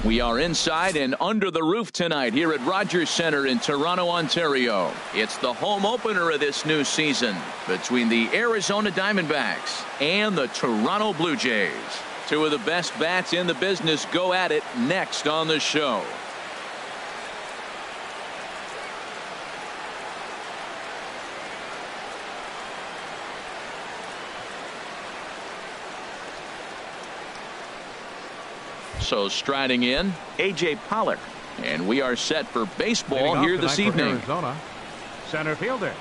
We are inside and under the roof tonight here at Rogers Centre in Toronto, Ontario. It's the home opener of this new season between the Arizona Diamondbacks and the Toronto Blue Jays. Two of the best bats in the business go at it next on the show. So striding in, A.J. Pollock. And we are set for baseball here this evening. Arizona, center fielder,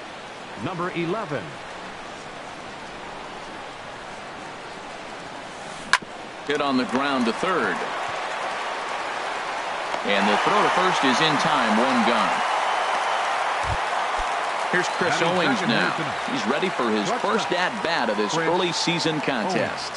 number 11. Hit on the ground to third. And the throw to first is in time, one gone. Here's Chris Owings now. He's ready for his first at-bat of this early season contest.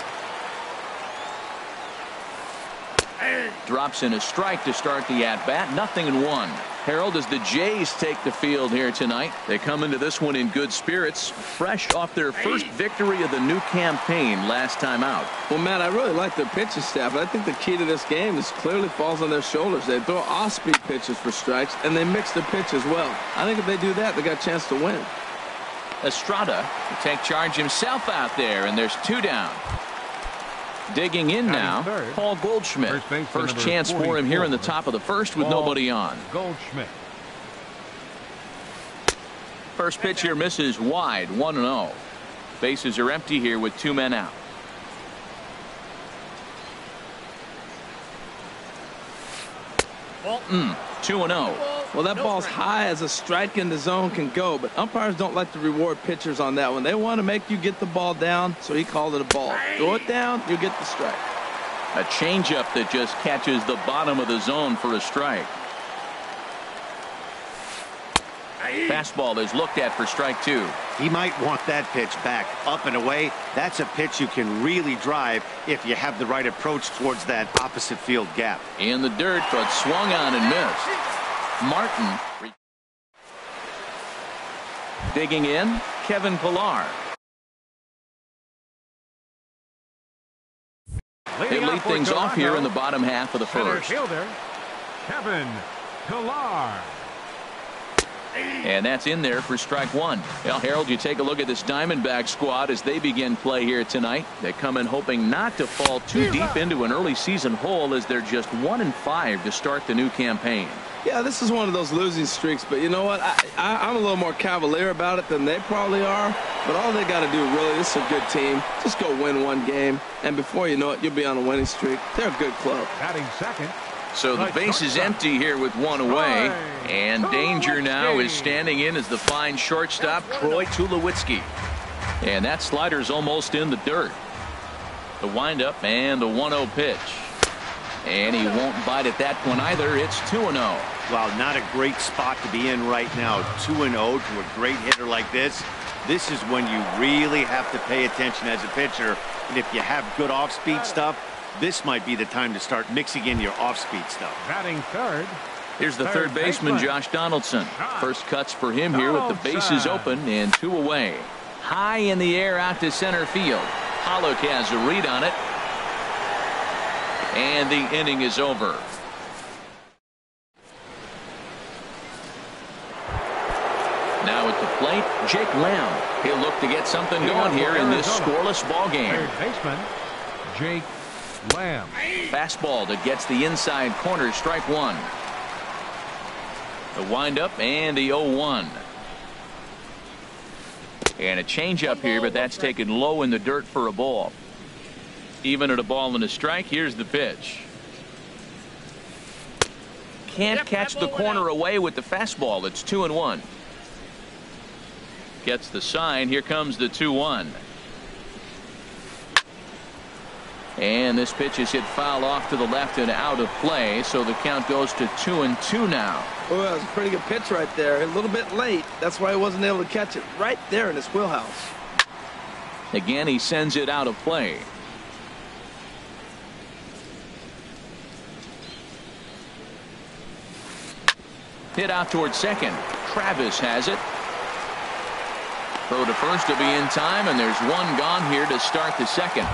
Drops in a strike to start the at-bat. 0-1. Harold, as the Jays take the field here tonight, they come into this one in good spirits, fresh off their first victory of the new campaign last time out. Well, Matt, I really like their pitching staff. I think the key to this game is clearly falls on their shoulders. They throw off-speed pitches for strikes, and they mix the pitch as well. I think if they do that, they got a chance to win. Estrada to take charge himself out there, and there's two down. Digging in now, Paul Goldschmidt. First chance for him here in the top of the first with nobody on. Goldschmidt. First pitch here misses wide, 1-0. Bases are empty here with two men out. Walton, 2-0. Well, that ball's high as a strike in the zone can go, but umpires don't like to reward pitchers on that one. They want to make you get the ball down, so he called it a ball. Throw it down, you get the strike. A changeup that just catches the bottom of the zone for a strike. Fastball is looked at for strike two. He might want that pitch back, up and away. That's a pitch you can really drive if you have the right approach towards that opposite field gap. In the dirt, but swung on and missed. Martin. Digging in, Kevin Pillar. They lead things off here in the bottom half of the first. Fielder, Kevin Pillar. And that's in there for strike one. Well, Harold, you take a look at this Diamondback squad as they begin play here tonight. They come in hoping not to fall too deep into an early season hole as they're just 1-5 to start the new campaign. Yeah, this is one of those losing streaks, but you know what? I'm a little more cavalier about it than they probably are. But all they got to do, really, this is a good team. Just go win one game, and before you know it, you'll be on a winning streak. They're a good club. Batting second. So the base is empty here with one away, and danger now is standing in as the fine shortstop, Troy Tulowitzki. And that slider's almost in the dirt. The windup and the 1-0 pitch. And he won't bite at that one either. It's 2-0. Wow, not a great spot to be in right now. 2-0 to a great hitter like this. This is when you really have to pay attention as a pitcher. And if you have good off-speed stuff, this might be the time to start mixing in your off-speed stuff. Batting third. Here's the third baseman, Josh Donaldson. First cuts for him here with the bases open and two away. High in the air out to center field. Pollock has a read on it. And the inning is over. Now at the plate, Jake Lamb. He'll look to get something going here in this scoreless ball game. Third baseman, Jake Lamb. Fastball that gets the inside corner, strike one. The windup and the 0-1. And a changeup here, but that's taken low in the dirt for a ball. Even at a ball and a strike, here's the pitch. Can't catch the corner away with the fastball. It's 2-1. Gets the sign. Here comes the 2-1. And this pitch is hit foul off to the left and out of play, so the count goes to 2-2 now. Oh, that was a pretty good pitch right there. A little bit late. That's why he wasn't able to catch it right there in his wheelhouse. Again, he sends it out of play. Hit out towards second. Travis has it. Throw to first to be in time, and there's one gone here to start the second.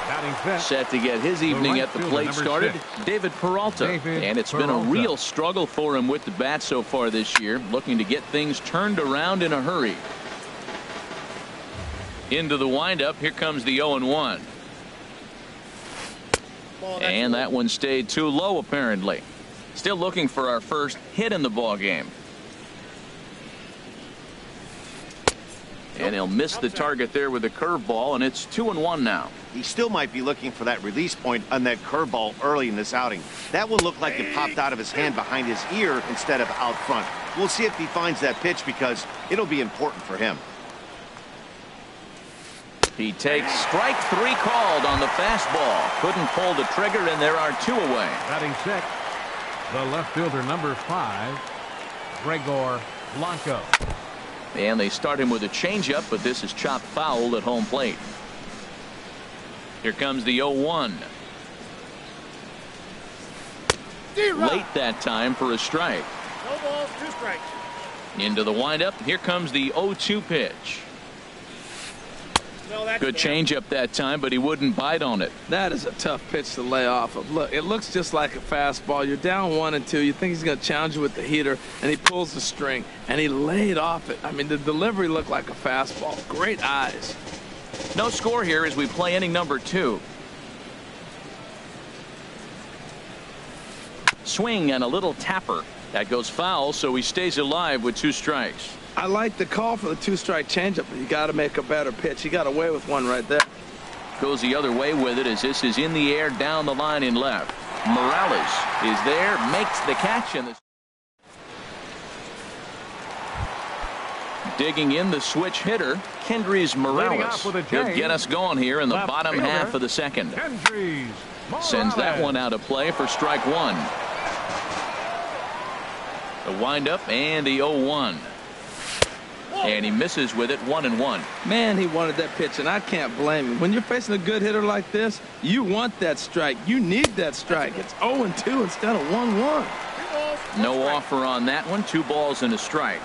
Batting fifth. Set to get his evening right at the fielder, plate number started, 6. David Peralta. And it's been a real struggle for him with the bat so far this year, looking to get things turned around in a hurry. Into the windup, here comes the 0-1. And that one stayed too low apparently. Still looking for our first hit in the ball game. And he'll miss the target there with a curveball, and it's 2-1 now. He still might be looking for that release point on that curveball early in this outing. That one looked like it popped out of his hand behind his ear instead of out front. We'll see if he finds that pitch because it'll be important for him. He takes strike 3 called on the fastball. Couldn't pull the trigger, and there are 2 away. Batting sixth, the left fielder, number 5, Gregor Blanco. And they start him with a changeup, but this is chopped foul at home plate. Here comes the 0-1. Late that time for a strike. No balls, 2 strikes. Into the windup. Here comes the 0-2 pitch. No, that's Good changeup that time, but he wouldn't bite on it. That is a tough pitch to lay off of. Look, it looks just like a fastball. You're down 1-2. You think he's going to challenge you with the heater, and he pulls the string, and he laid off it. I mean, the delivery looked like a fastball. Great eyes. No score here as we play inning number 2. Swing and a little tapper. That goes foul, so he stays alive with 2 strikes. I like the call for the 2-strike changeup, but you got to make a better pitch. He got away with one right there. Goes the other way with it as this is in the air down the line in left. Morales is there, makes the catch, and digging in the switch hitter, Kendrys Morales. He'll get us going here in the bottom half of the second. Sends that one out of play for strike 1. The windup and the 0-1. And he misses with it, 1-1. Man, he wanted that pitch, and I can't blame him. When you're facing a good hitter like this, you want that strike. You need that strike. It's 0-2 instead of 1-1. No offer on that one. 2 balls and a strike.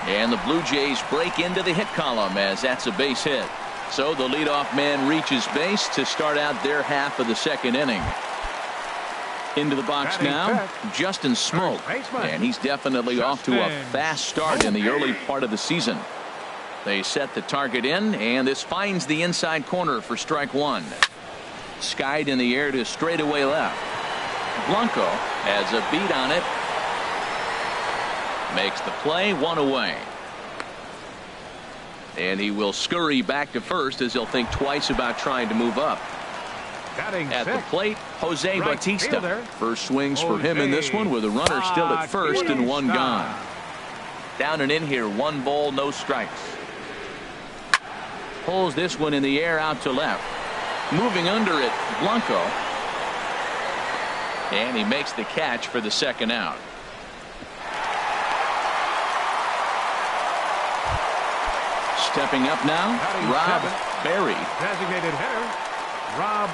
And the Blue Jays break into the hit column as that's a base hit. So the leadoff man reaches base to start out their half of the second inning. Into the box now, Justin Smoke, and he's definitely off to a fast start in the early part of the season. They set the target in, and this finds the inside corner for strike 1. Skied in the air to straightaway left. Blanco has a beat on it. Makes the play, 1 away. And he will scurry back to first as he'll think twice about trying to move up. At the plate, Jose Bautista. First swings for him in this one with a runner still at first and 1 gone. Down and in here, 1 ball, no strikes. Pulls this one in the air out to left. Moving under it, Blanco. And he makes the catch for the second out. Stepping up now, Rob Berry. Designated hitter, Rob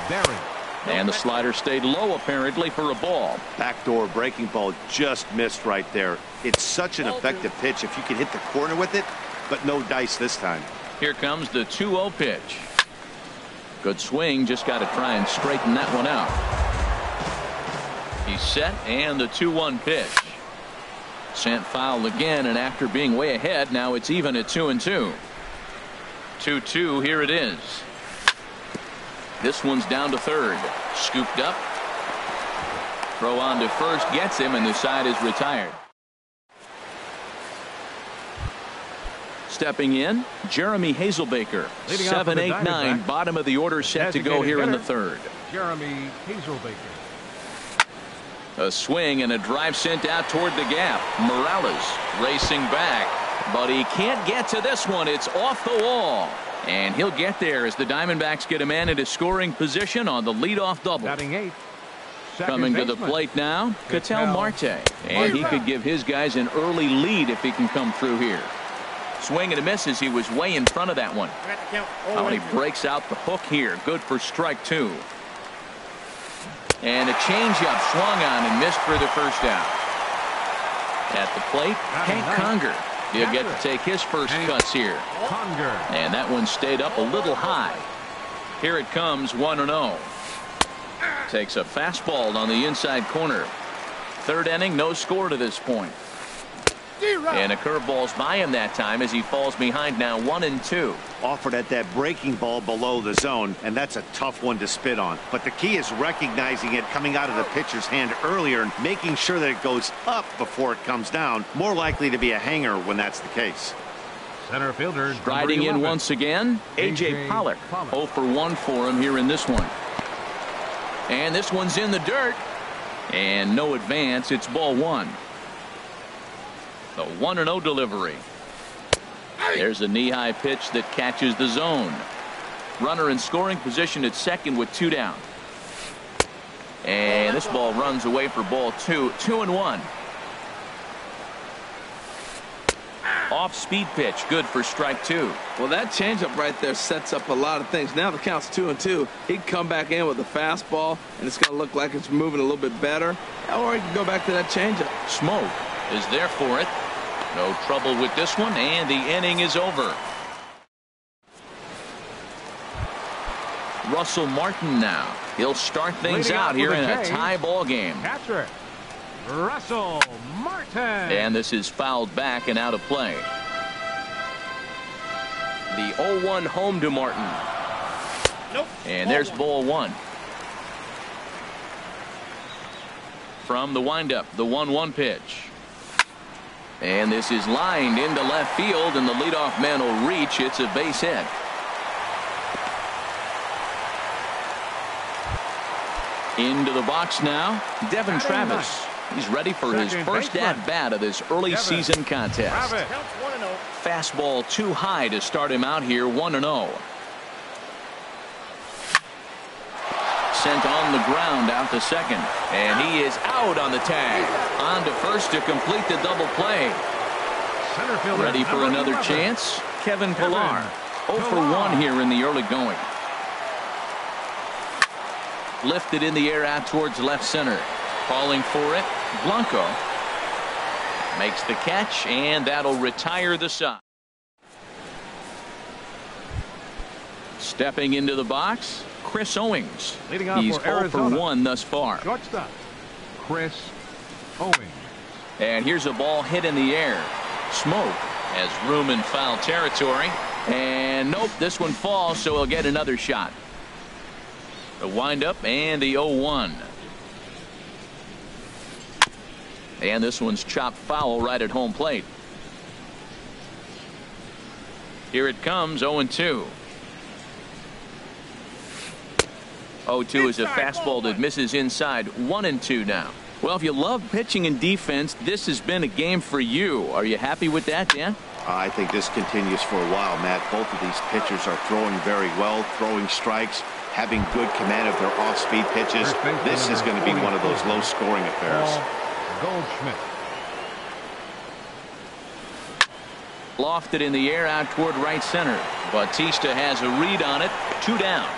Berry. And the slider stayed low apparently for a ball. Backdoor breaking ball just missed right there. It's such an effective pitch if you can hit the corner with it, but no dice this time. Here comes the 2-0 pitch. Good swing, just got to try and straighten that one out. He's set, and the 2-1 pitch. Sent foul again, and after being way ahead, now it's even at 2-2. 2-2, here it is. This one's down to third. Scooped up. Throw on to first gets him, and the side is retired. Stepping in, Jeremy Hazelbaker. 7-8-9, bottom of the order set to go here in the third. Jeremy Hazelbaker. A swing and a drive sent out toward the gap. Morales racing back, but he can't get to this one. It's off the wall. And he'll get there as the Diamondbacks get a man into scoring position on the leadoff double. Batting 8th. Coming to the plate now, Ketel Marte. And he could give his guys an early lead if he can come through here. Swing and a miss as he was way in front of that one. Oh, and he breaks out the hook here. Good for strike 2. And a changeup swung on and missed for the first out. At the plate, Hank Conger. He'll get to take his first cuts here. And that one stayed up a little high. Here it comes, 1-0. Takes a fastball on the inside corner. Third inning, no score to this point. And a curveball's by him that time as he falls behind now 1-2. Offered at that breaking ball below the zone, and that's a tough one to spit on. But the key is recognizing it coming out of the pitcher's hand earlier and making sure that it goes up before it comes down. More likely to be a hanger when that's the case. Center fielder striding in once again, A.J. Pollock. 0 for 1 for him here in this one. And this one's in the dirt. And no advance. It's ball 1. The 1-0 delivery. There's a knee-high pitch that catches the zone. Runner in scoring position at second with 2 down. And this ball runs away for ball 2. 2-1. Off-speed pitch, good for strike 2. Well, that changeup right there sets up a lot of things. Now the count's 2-2. He can come back in with a fastball, and it's going to look like it's moving a little bit better. Or he can go back to that changeup. Smoke is there for it. No trouble with this one, and the inning is over. Russell Martin now. He'll start things out here in a tie ball game. Catcher, Russell Martin. And this is fouled back and out of play. The 0-1 home to Martin. Nope. And there's ball 1. From the windup, the 1-1 pitch. And this is lined into left field, and the leadoff man will reach. It's a base hit. Into the box now, Devin Travis. He's ready for his first at-bat of this early season contest. Counts 1-0. Fastball too high to start him out here, 1-0. Sent on the ground out to second, and he is out on the tag. On to first to complete the double play. Ready for another chance, Kevin Pillar. 0 for 1 here in the early going. Lifted in the air out towards left center. Calling for it, Blanco. Makes the catch, and that'll retire the side. Stepping into the box, Chris Owings. Leading off He's for 0 for 1 thus far. Shortstop, Chris Owings. And here's a ball hit in the air. Smoke has room in foul territory. And nope, this one falls, so he'll get another shot. The windup and the 0-1. And this one's chopped foul right at home plate. Here it comes, 0-2. 0-2 is a fastball that misses inside. 1-2 now. Well, if you love pitching and defense, this has been a game for you. Are you happy with that, Dan? I think this continues for a while, Matt. Both of these pitchers are throwing very well, throwing strikes, having good command of their off-speed pitches. This is going to be one of those low-scoring affairs. Goldschmidt. Lofted in the air out toward right center. Bautista has a read on it. 2 down.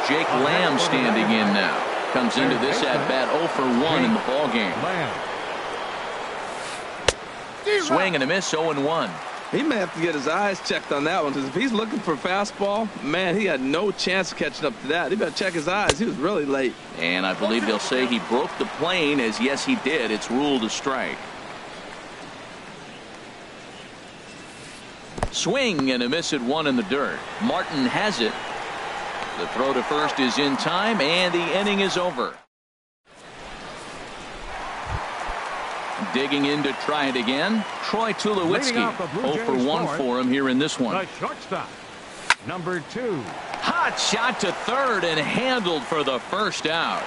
Jake Lamb standing in now. Comes into this at-bat 0 for 1 in the ballgame. Swing and a miss, 0-1. He may have to get his eyes checked on that one, because if he's looking for a fastball, man, he had no chance of catching up to that. He better check his eyes. He was really late. And I believe they'll say he broke the plane, as yes, he did. It's ruled a strike. Swing and a miss at 1 in the dirt. Martin has it. The throw to first is in time, and the inning is over. Digging in to try it again, Troy Tulowitzki. 0 for 1 for him here in this one. The shortstop, number 2. Hot shot to third and handled for the first out.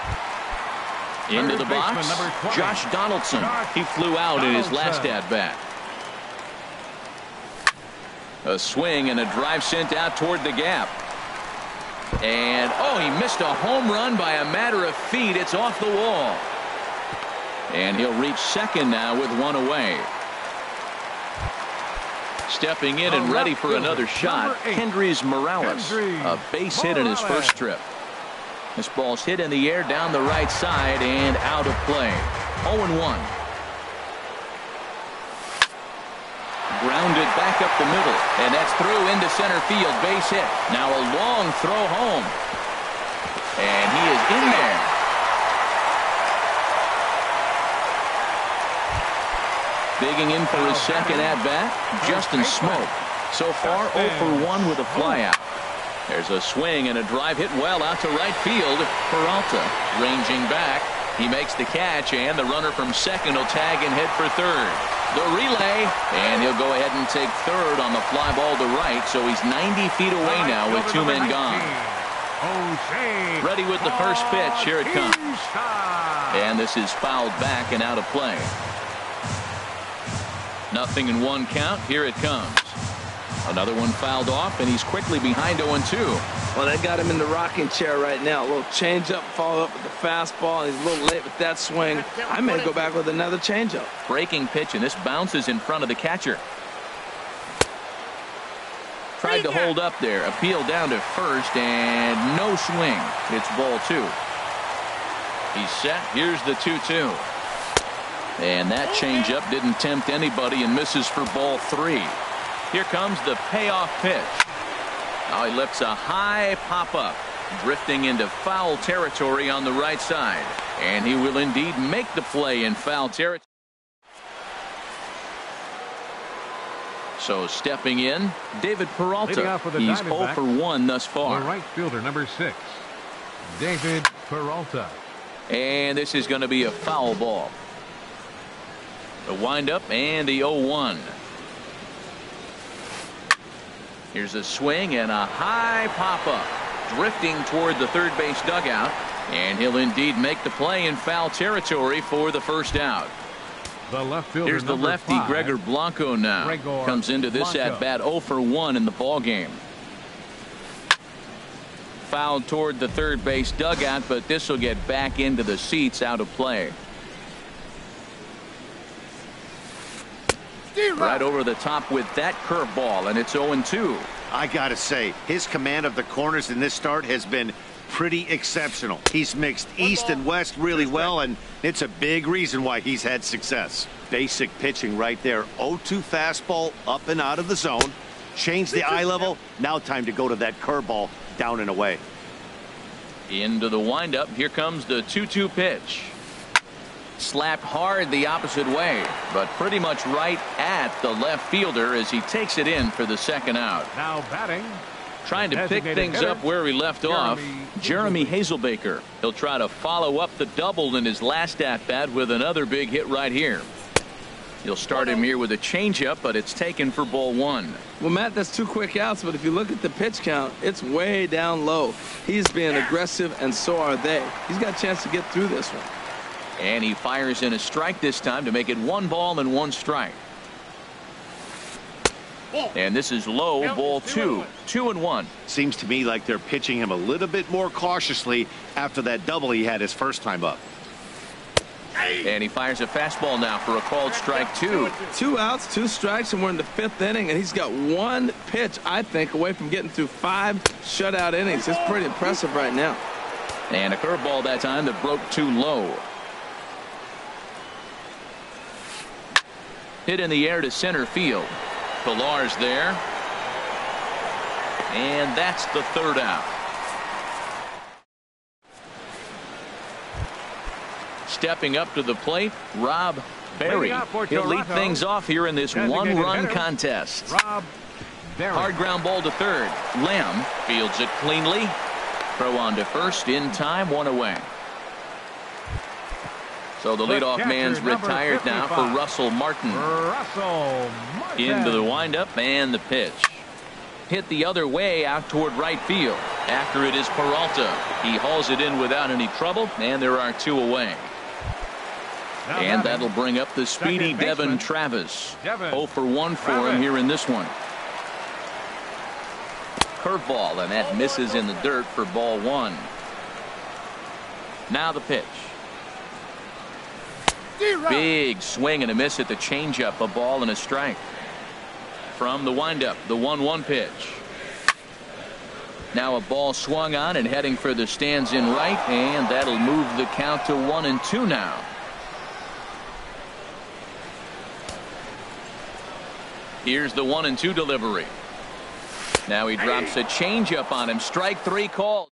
Into the box, Josh Donaldson. He flew out in his last at-bat. A swing and a drive sent out toward the gap. And, oh, he missed a home run by a matter of feet. It's off the wall. And he'll reach second now with 1 away. Stepping in and ready for another shot, Kendrys Morales. A base hit in his first trip. This ball's hit in the air down the right side and out of play. 0-1. Grounded back up the middle, and that's through into center field. Base hit. Now a long throw home, and he is in there. Digging in for his second at-bat, Justin Smoke. So far 0 for 1 with a flyout. There's a swing and a drive hit well out to right field. Peralta ranging back. He makes the catch, and the runner from second will tag and head for third. The relay, and he'll go ahead and take third on the fly ball to right, so he's 90 feet away now with 2 men gone. Ready with the first pitch. Here it comes. And this is fouled back and out of play. 0-1 count. Here it comes. Another one fouled off, and he's quickly behind 0-2. Well, they got him in the rocking chair right now. A little changeup, follow up with the fastball. He's a little late with that swing. I may go back with another changeup. Breaking pitch, and this bounces in front of the catcher. Tried to hold up there. Appeal down to first, and no swing. It's ball 2. He's set. Here's the 2-2. And that changeup didn't tempt anybody and misses for ball 3. Here comes the payoff pitch. Now he lifts a high pop-up, drifting into foul territory on the right side. And he will indeed make the play in foul territory. So stepping in, David Peralta. He's 0 for 1 thus far. The right fielder, number 6, David Peralta. And this is going to be a foul ball. The windup and the 0-1. Here's a swing and a high pop-up, drifting toward the third base dugout, and he'll indeed make the play in foul territory for the first out. The left fielder, here's the lefty, 5, Gregor Blanco now. Comes into this at-bat 0 for 1 in the ball game. Fouled toward the third base dugout, but this will get back into the seats, out of play. Right over the top with that curveball, and it's 0-2. I gotta say, his command of the corners in this start has been pretty exceptional. He's mixed east and west really well, and it's a big reason why he's had success. Basic pitching right there. 0-2 fastball up and out of the zone. Change the eye level. Now time to go to that curveball down and away. Into the windup. Here comes the 2-2 pitch. Slapped hard the opposite way, but pretty much right at the left fielder as he takes it in for the second out. Now batting, trying to pick things up where he left off, Jeremy Hazelbaker. He'll try to follow up the double in his last at-bat with another big hit right here. You'll start him here with a changeup, but it's taken for ball 1. Well, Matt, that's 2 quick outs, but if you look at the pitch count, it's way down low. He's being aggressive, and so are they. He's got a chance to get through this one. And he fires in a strike this time to make it 1 ball and 1 strike. And this is low, ball 2. 2-1. Seems to me like they're pitching him a little bit more cautiously after that double he had his first time up. And he fires a fastball now for a called strike 2. 2 outs, 2 strikes, and we're in the 5th inning, and he's got 1 pitch, I think, away from getting through 5 shutout innings. It's pretty impressive right now. And a curveball that time that broke too low. Hit in the air to center field. Pilar's there. And that's the 3rd out. Stepping up to the plate, Rob Berry. He'll lead things off here in this 1-run contest. Rob Berry. Hard ground ball to third. Lamb fields it cleanly. Throw on to first in time, 1 away. So the leadoff man's retired now for Russell Martin. Into the windup and the pitch. Hit the other way out toward right field. After it is Peralta. He hauls it in without any trouble, and there are 2 away. And that'll bring up the speedy Devin Travis. 0 for 1 for him here in this one. Curveball, and that misses in the dirt for ball 1. Now the pitch. Big swing and a miss at the changeup. A ball and a strike. From the windup, the 1-1 pitch. Now a ball swung on and heading for the stands in right, and that'll move the count to 1-2 now. Here's the 1-2 delivery. Now he drops a changeup on him. Strike 3 called.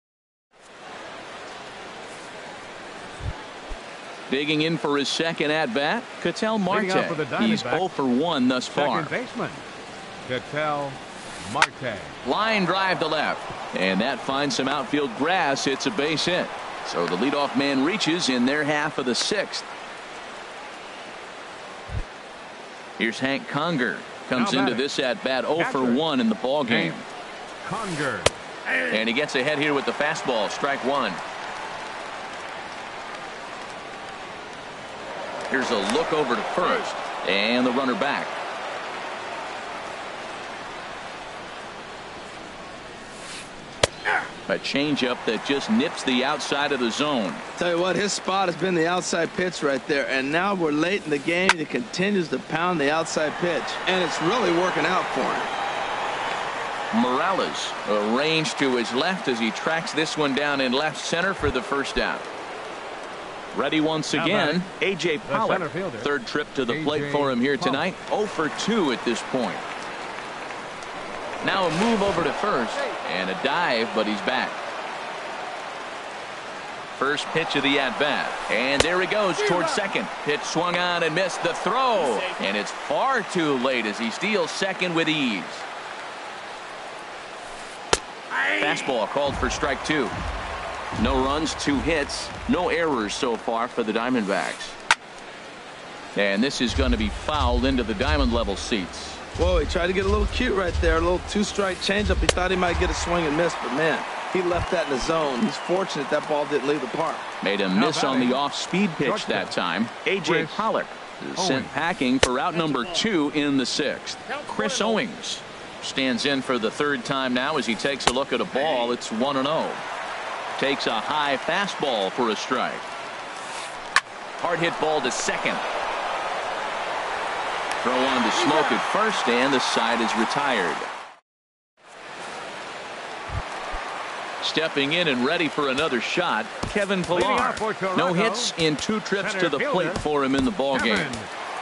Digging in for his second at bat, Ketel Marte. He's 0 for 1 thus far. Second baseman, Ketel Marte. Line drive to left, and that finds some outfield grass. It's a base hit. So the leadoff man reaches in their half of the 6th. Here's Hank Conger. Comes into this at bat 0 for 1 in the ball game. Conger. And he gets ahead here with the fastball. Strike 1. Here's a look over to first, and the runner back. A changeup that just nips the outside of the zone. Tell you what, his spot has been the outside pitch right there, and now we're late in the game. He continues to pound the outside pitch, and it's really working out for him. Morales arranged to his left as he tracks this one down in left center for the first out. Ready once again, A.J. Pollock. Third trip to the plate for him here tonight. 0 for 2 at this point. Now a move over to first and a dive, but he's back. First pitch of the at-bat, and there he goes towards second. Pitch swung on and missed the throw, and it's far too late as he steals second with ease. Fastball called for strike 2. No runs, 2 hits, no errors so far for the Diamondbacks. And this is going to be fouled into the diamond level seats. Whoa, he tried to get a little cute right there. A little 2-strike changeup. He thought he might get a swing and miss, but man, he left that in the zone. He's fortunate that ball didn't leave the park. Made a miss on the off-speed pitch that time. A.J. Pollock is sent packing for out number 2 in the 6th. Chris Owings stands in for the 3rd time now as he takes a look at a ball. It's 1-0. Takes a high fastball for a strike. Hard hit ball to second. Throw on to Smoke at first, and the side is retired. Stepping in and ready for another shot, Kevin Pillar. No hits in 2 trips to the plate for him in the ball game.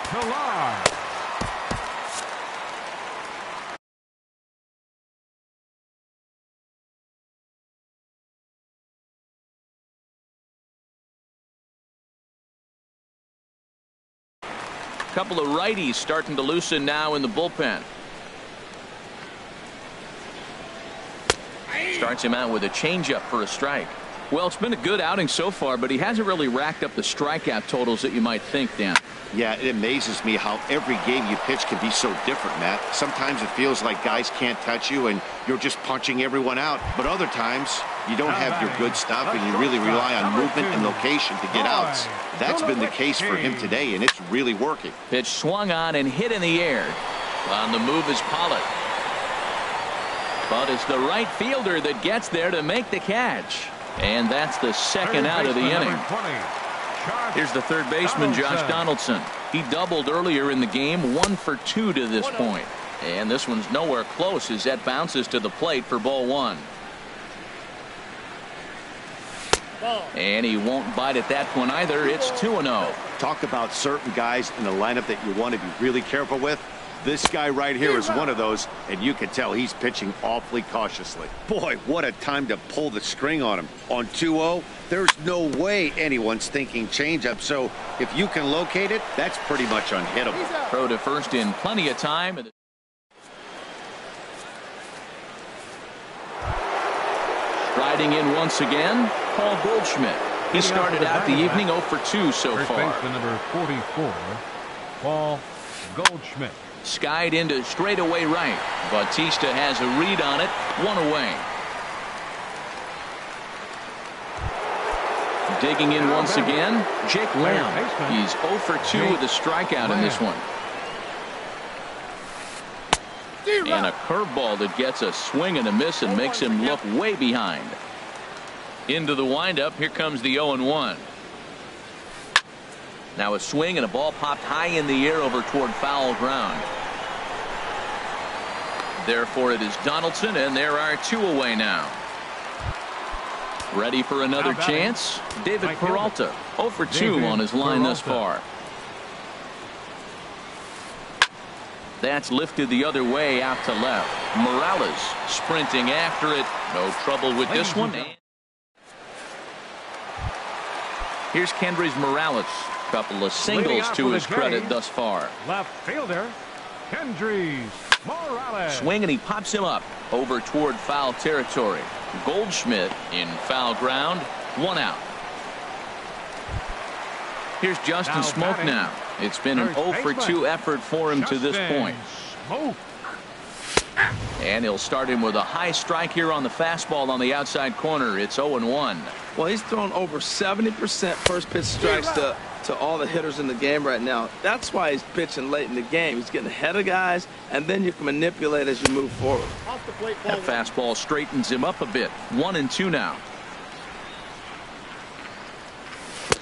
Pillar. Couple of righties starting to loosen now in the bullpen. Starts him out with a changeup for a strike. Well, it's been a good outing so far, but he hasn't really racked up the strikeout totals that you might think, Dan. Yeah, it amazes me how every game you pitch can be so different, Matt. Sometimes it feels like guys can't touch you and you're just punching everyone out. But other times you don't have your good stuff and you really rely on movement and location to get outs. That's been the case for him today, and it's really working. Pitch swung on and hit in the air. On the move is Pollock. But it's the right fielder that gets there to make the catch. And that's the second out of the inning. Here's the third baseman, Josh Donaldson. He doubled earlier in the game, 1 for 2 to this point. And this one's nowhere close as that bounces to the plate for ball 1. And he won't bite at that one either. It's 2-0. Talk about certain guys in the lineup that you want to be really careful with. This guy right here is one of those, and you can tell he's pitching awfully cautiously. Boy, what a time to pull the string on him. On 2-0, there's no way anyone's thinking changeup, so if you can locate it, that's pretty much unhittable. Throw to first in plenty of time. Striding in once again, Paul Goldschmidt. He started out the evening 0 for 2 so far. Baseman number 44, Paul Goldschmidt. Skied into straightaway right. Bautista has a read on it. 1 away. Digging in once again, Jake Lamb. He's 0 for 2 with a strikeout in this one. And a curveball that gets a swing and a miss and makes him look way behind. Into the windup. Here comes the 0-1. Now a swing and a ball popped high in the air over toward foul ground. Therefore it is Donaldson, and there are 2 away now. Ready for another chance? David Peralta, 0 for 2 on his line thus far. That's lifted the other way out to left. Morales sprinting after it. No trouble with this one. Here's Kendrys Morales. Couple of singles to his credit thus far. Left fielder, Kendrys Morales. Swing, and he pops him up over toward foul territory. Goldschmidt in foul ground. 1 out. Here's Justin Smoke now. It's been an 0 for 2 effort for him to this point. And he'll start him with a high strike here on the fastball on the outside corner. It's 0-1. Well, he's thrown over 70% first pitch strikes to all the hitters in the game right now. That's why he's pitching late in the game. He's getting ahead of guys, and then you can manipulate as you move forward. Off the plate, That fastball straightens him up a bit. 1-2 now.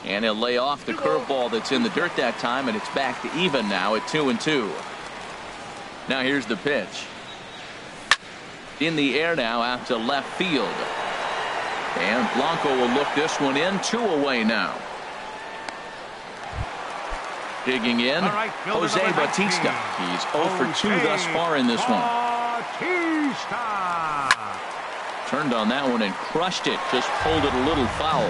And he'll lay off the curveball that's in the dirt that time, and it's back to even now at 2-2. Now here's the pitch. In the air now out to left field. And Blanco will look this one in. 2 away now. Digging in, Jose Bautista. He's 0 for 2 thus far in this one. Turned on that one and crushed it. Just pulled it a little foul.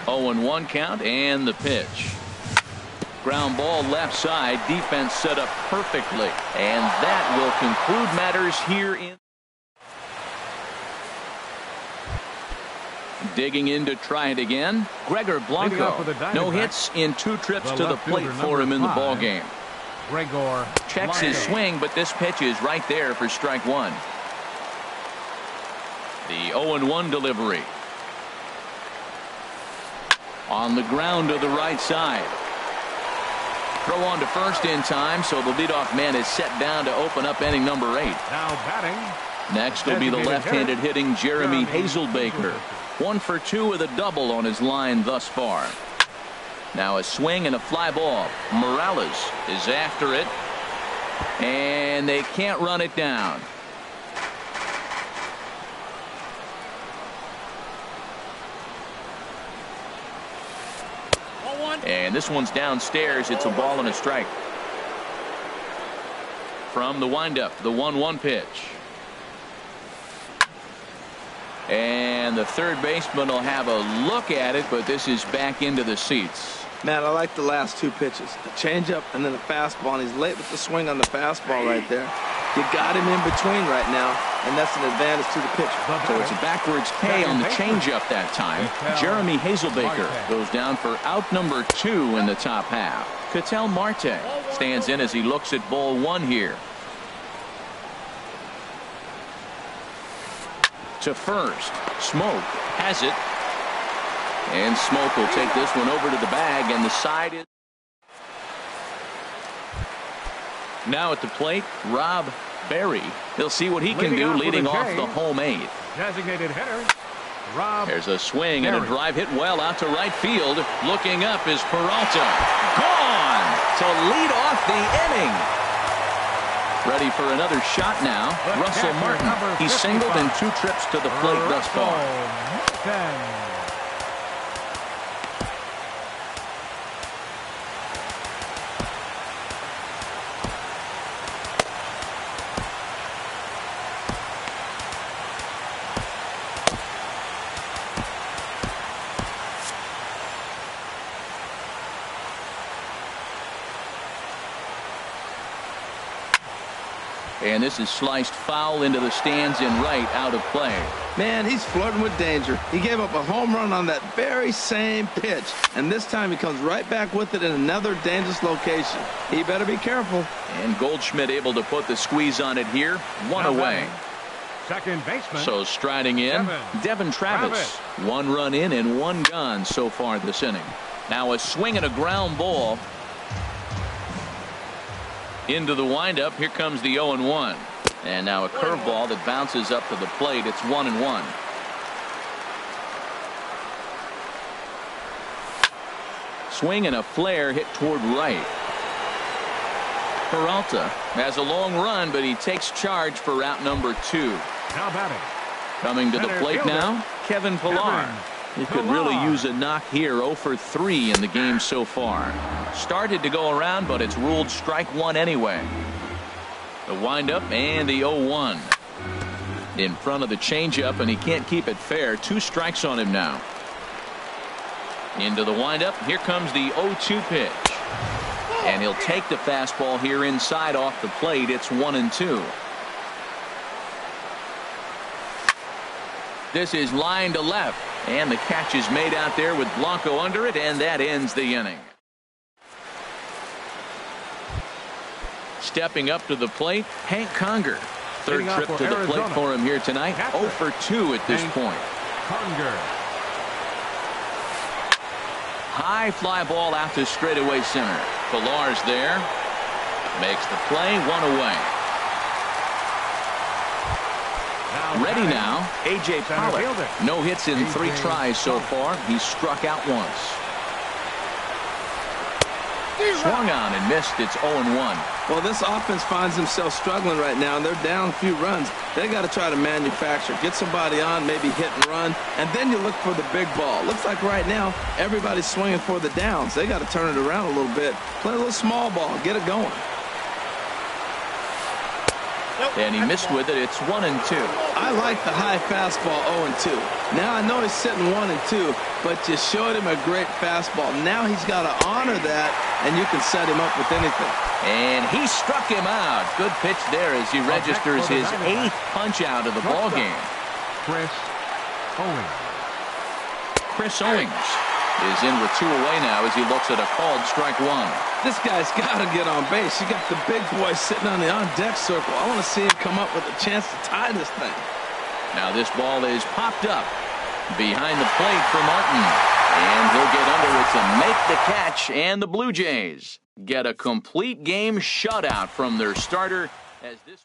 0-1 count, and the pitch. Ground ball left side. Defense set up perfectly. And that will conclude matters here in. Digging in to try it again. Gregor Blanco. No hits in 2 trips to the plate for him in the ball game. Gregor checks his swing, but this pitch is right there for strike 1. The 0-1 delivery. On the ground to the right side. Throw on to first in time, so the leadoff man is set down to open up inning number 8. Now batting. Next will be the left-handed hitting Jeremy Hazelbaker. 1 for 2 with a double on his line thus far. Now a swing and a fly ball. Morales is after it, and they can't run it down. And this one's downstairs. It's a ball and a strike. From the windup, the 1-1 pitch. And the third baseman will have a look at it, but this is back into the seats. Man, I like the last 2 pitches. A changeup and then a fastball, and he's late with the swing on the fastball right there. You got him in between right now, and that's an advantage to the pitcher. So it's a backwards K on the changeup that time. Jeremy Hazelbaker goes down for out number 2 in the top half. Ketel Marte stands in as he looks at ball 1 here. To first. Smoke has it. And Smoke will take this one over to the bag, and the side is. Now at the plate, Rob Berry. He'll see what he can do leading off the home 8th. Designated hitter, Rob. There's a swing and a drive hit well out to right field. Looking up is Peralta. Gone to lead off the inning. Ready for another shot now. Russell Martin. He's singled in 2 trips to the plate thus far. And this is sliced foul into the stands in right, out of play. Man, he's flirting with danger. He gave up a home run on that very same pitch, and this time he comes right back with it in another dangerous location. He better be careful. And Goldschmidt able to put the squeeze on it here. 1 away. Second baseman. So striding in, Devin Travis. 1 run in and 1 gone so far this inning. Now a swing and a ground ball. Into the windup. Here comes the 0-1. And now a curveball that bounces up to the plate. It's 1-1. Swing and a flare hit toward right. Peralta has a long run, but he takes charge for route number 2. Now batting. Coming to the plate now, Kevin Pillar. He could really use a knock here. 0 for 3 in the game so far. Started to go around, but it's ruled strike one anyway. The windup and the 0-1. In front of the changeup, and he can't keep it fair. 2 strikes on him now. Into the windup. Here comes the 0-2 pitch. And he'll take the fastball here inside off the plate. It's 1-2. This is line to left. And the catch is made out there with Blanco under it, and that ends the inning. Stepping up to the plate, Hank Conger. Third trip to the plate for him here tonight. 0 for 2 at this point. Conger. High fly ball out to straightaway center. Pillar's there. Makes the play, 1 away. Ready now, A.J. Pollock. No hits in 3 tries so far. He's struck out once. Swung on and missed. It's 0-1. Well, this offense finds themselves struggling right now, and they're down a few runs. They got to try to manufacture, get somebody on, maybe hit and run, and then you look for the big ball. Looks like right now everybody's swinging for the downs. They got to turn it around a little bit, play a little small ball, get it going. And he missed with it. It's 1-2. I like the high fastball 0-2. Now I know he's sitting 1-2, but you showed him a great fastball. Now he's got to honor that, and you can set him up with anything. And he struck him out. Good pitch there as he registers his 8th punch out of the ball game. Chris Owings is in with 2 away now as he looks at a called strike 1. This guy's got to get on base. You got the big boy sitting on the on-deck circle. I want to see him come up with a chance to tie this thing. Now this ball is popped up behind the plate for Martin. And he'll get under it to make the catch. And the Blue Jays get a complete game shutout from their starter as this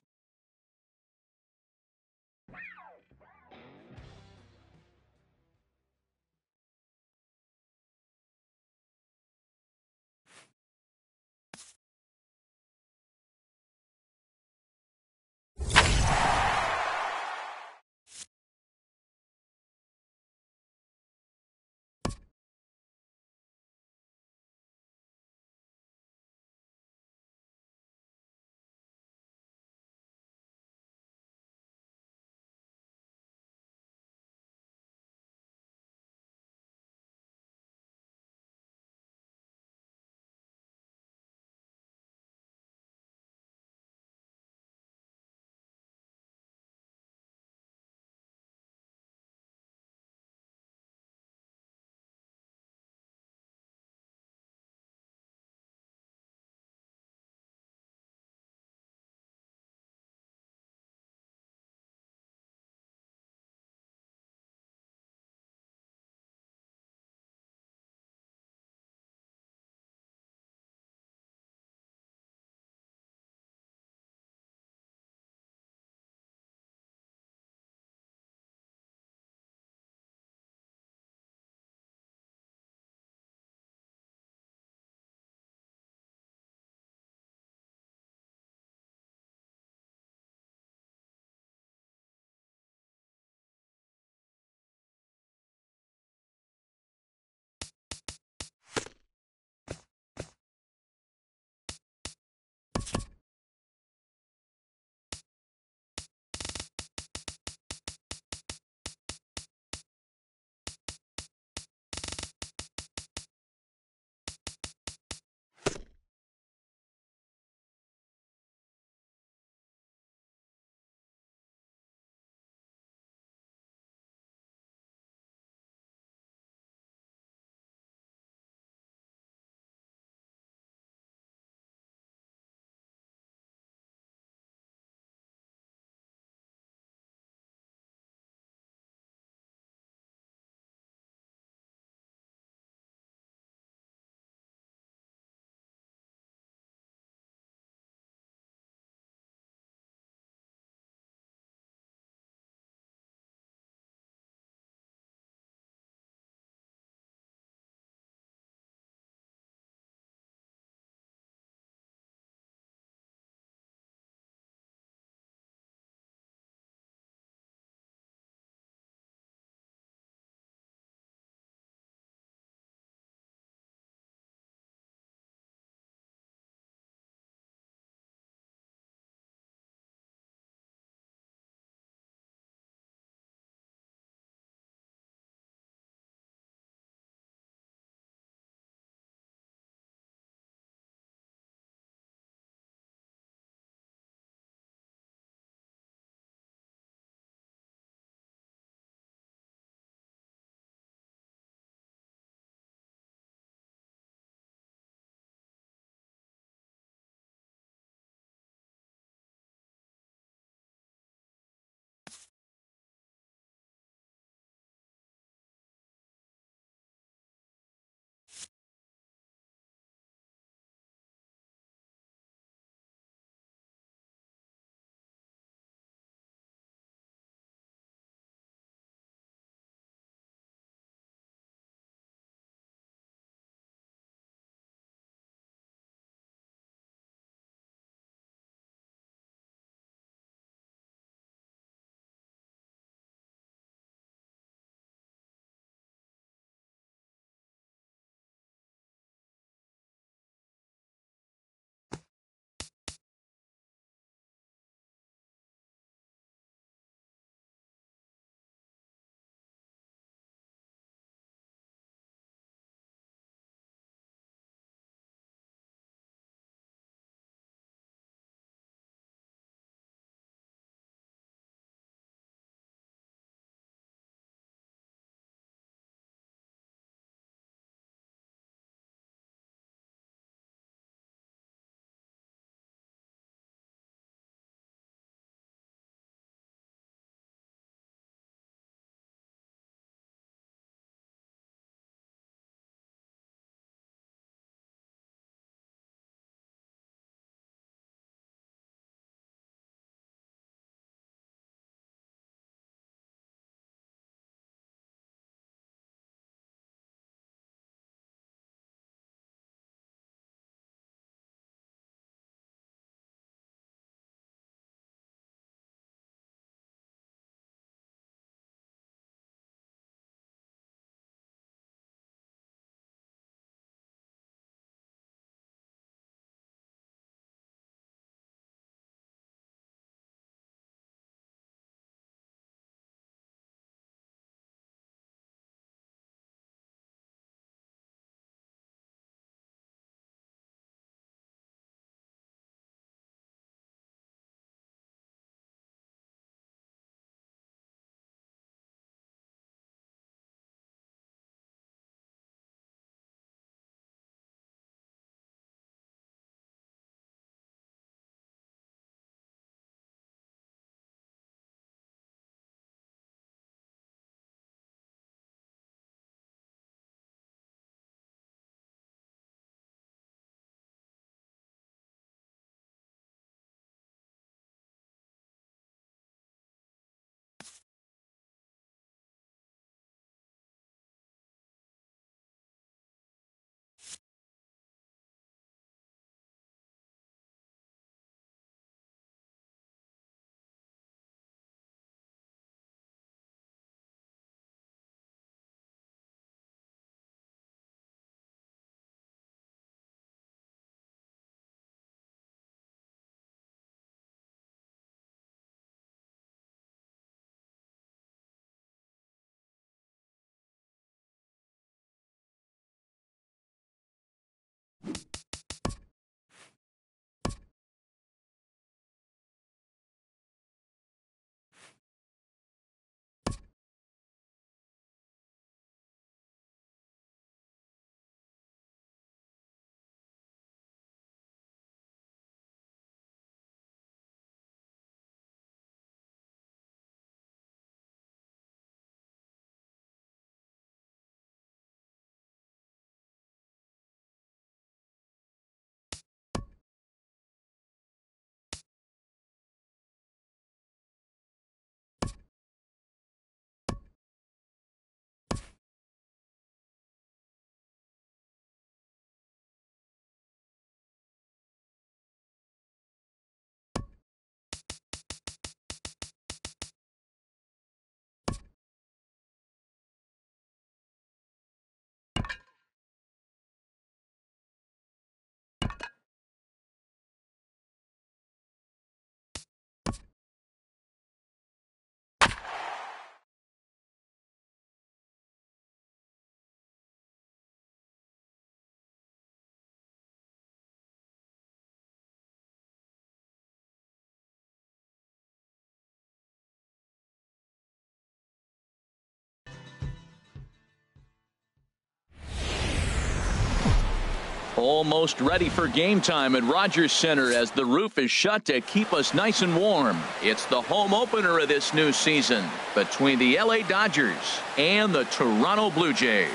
Almost ready for game time at Rogers Center as the roof is shut to keep us nice and warm. It's the home opener of this new season between the LA Dodgers and the Toronto Blue Jays.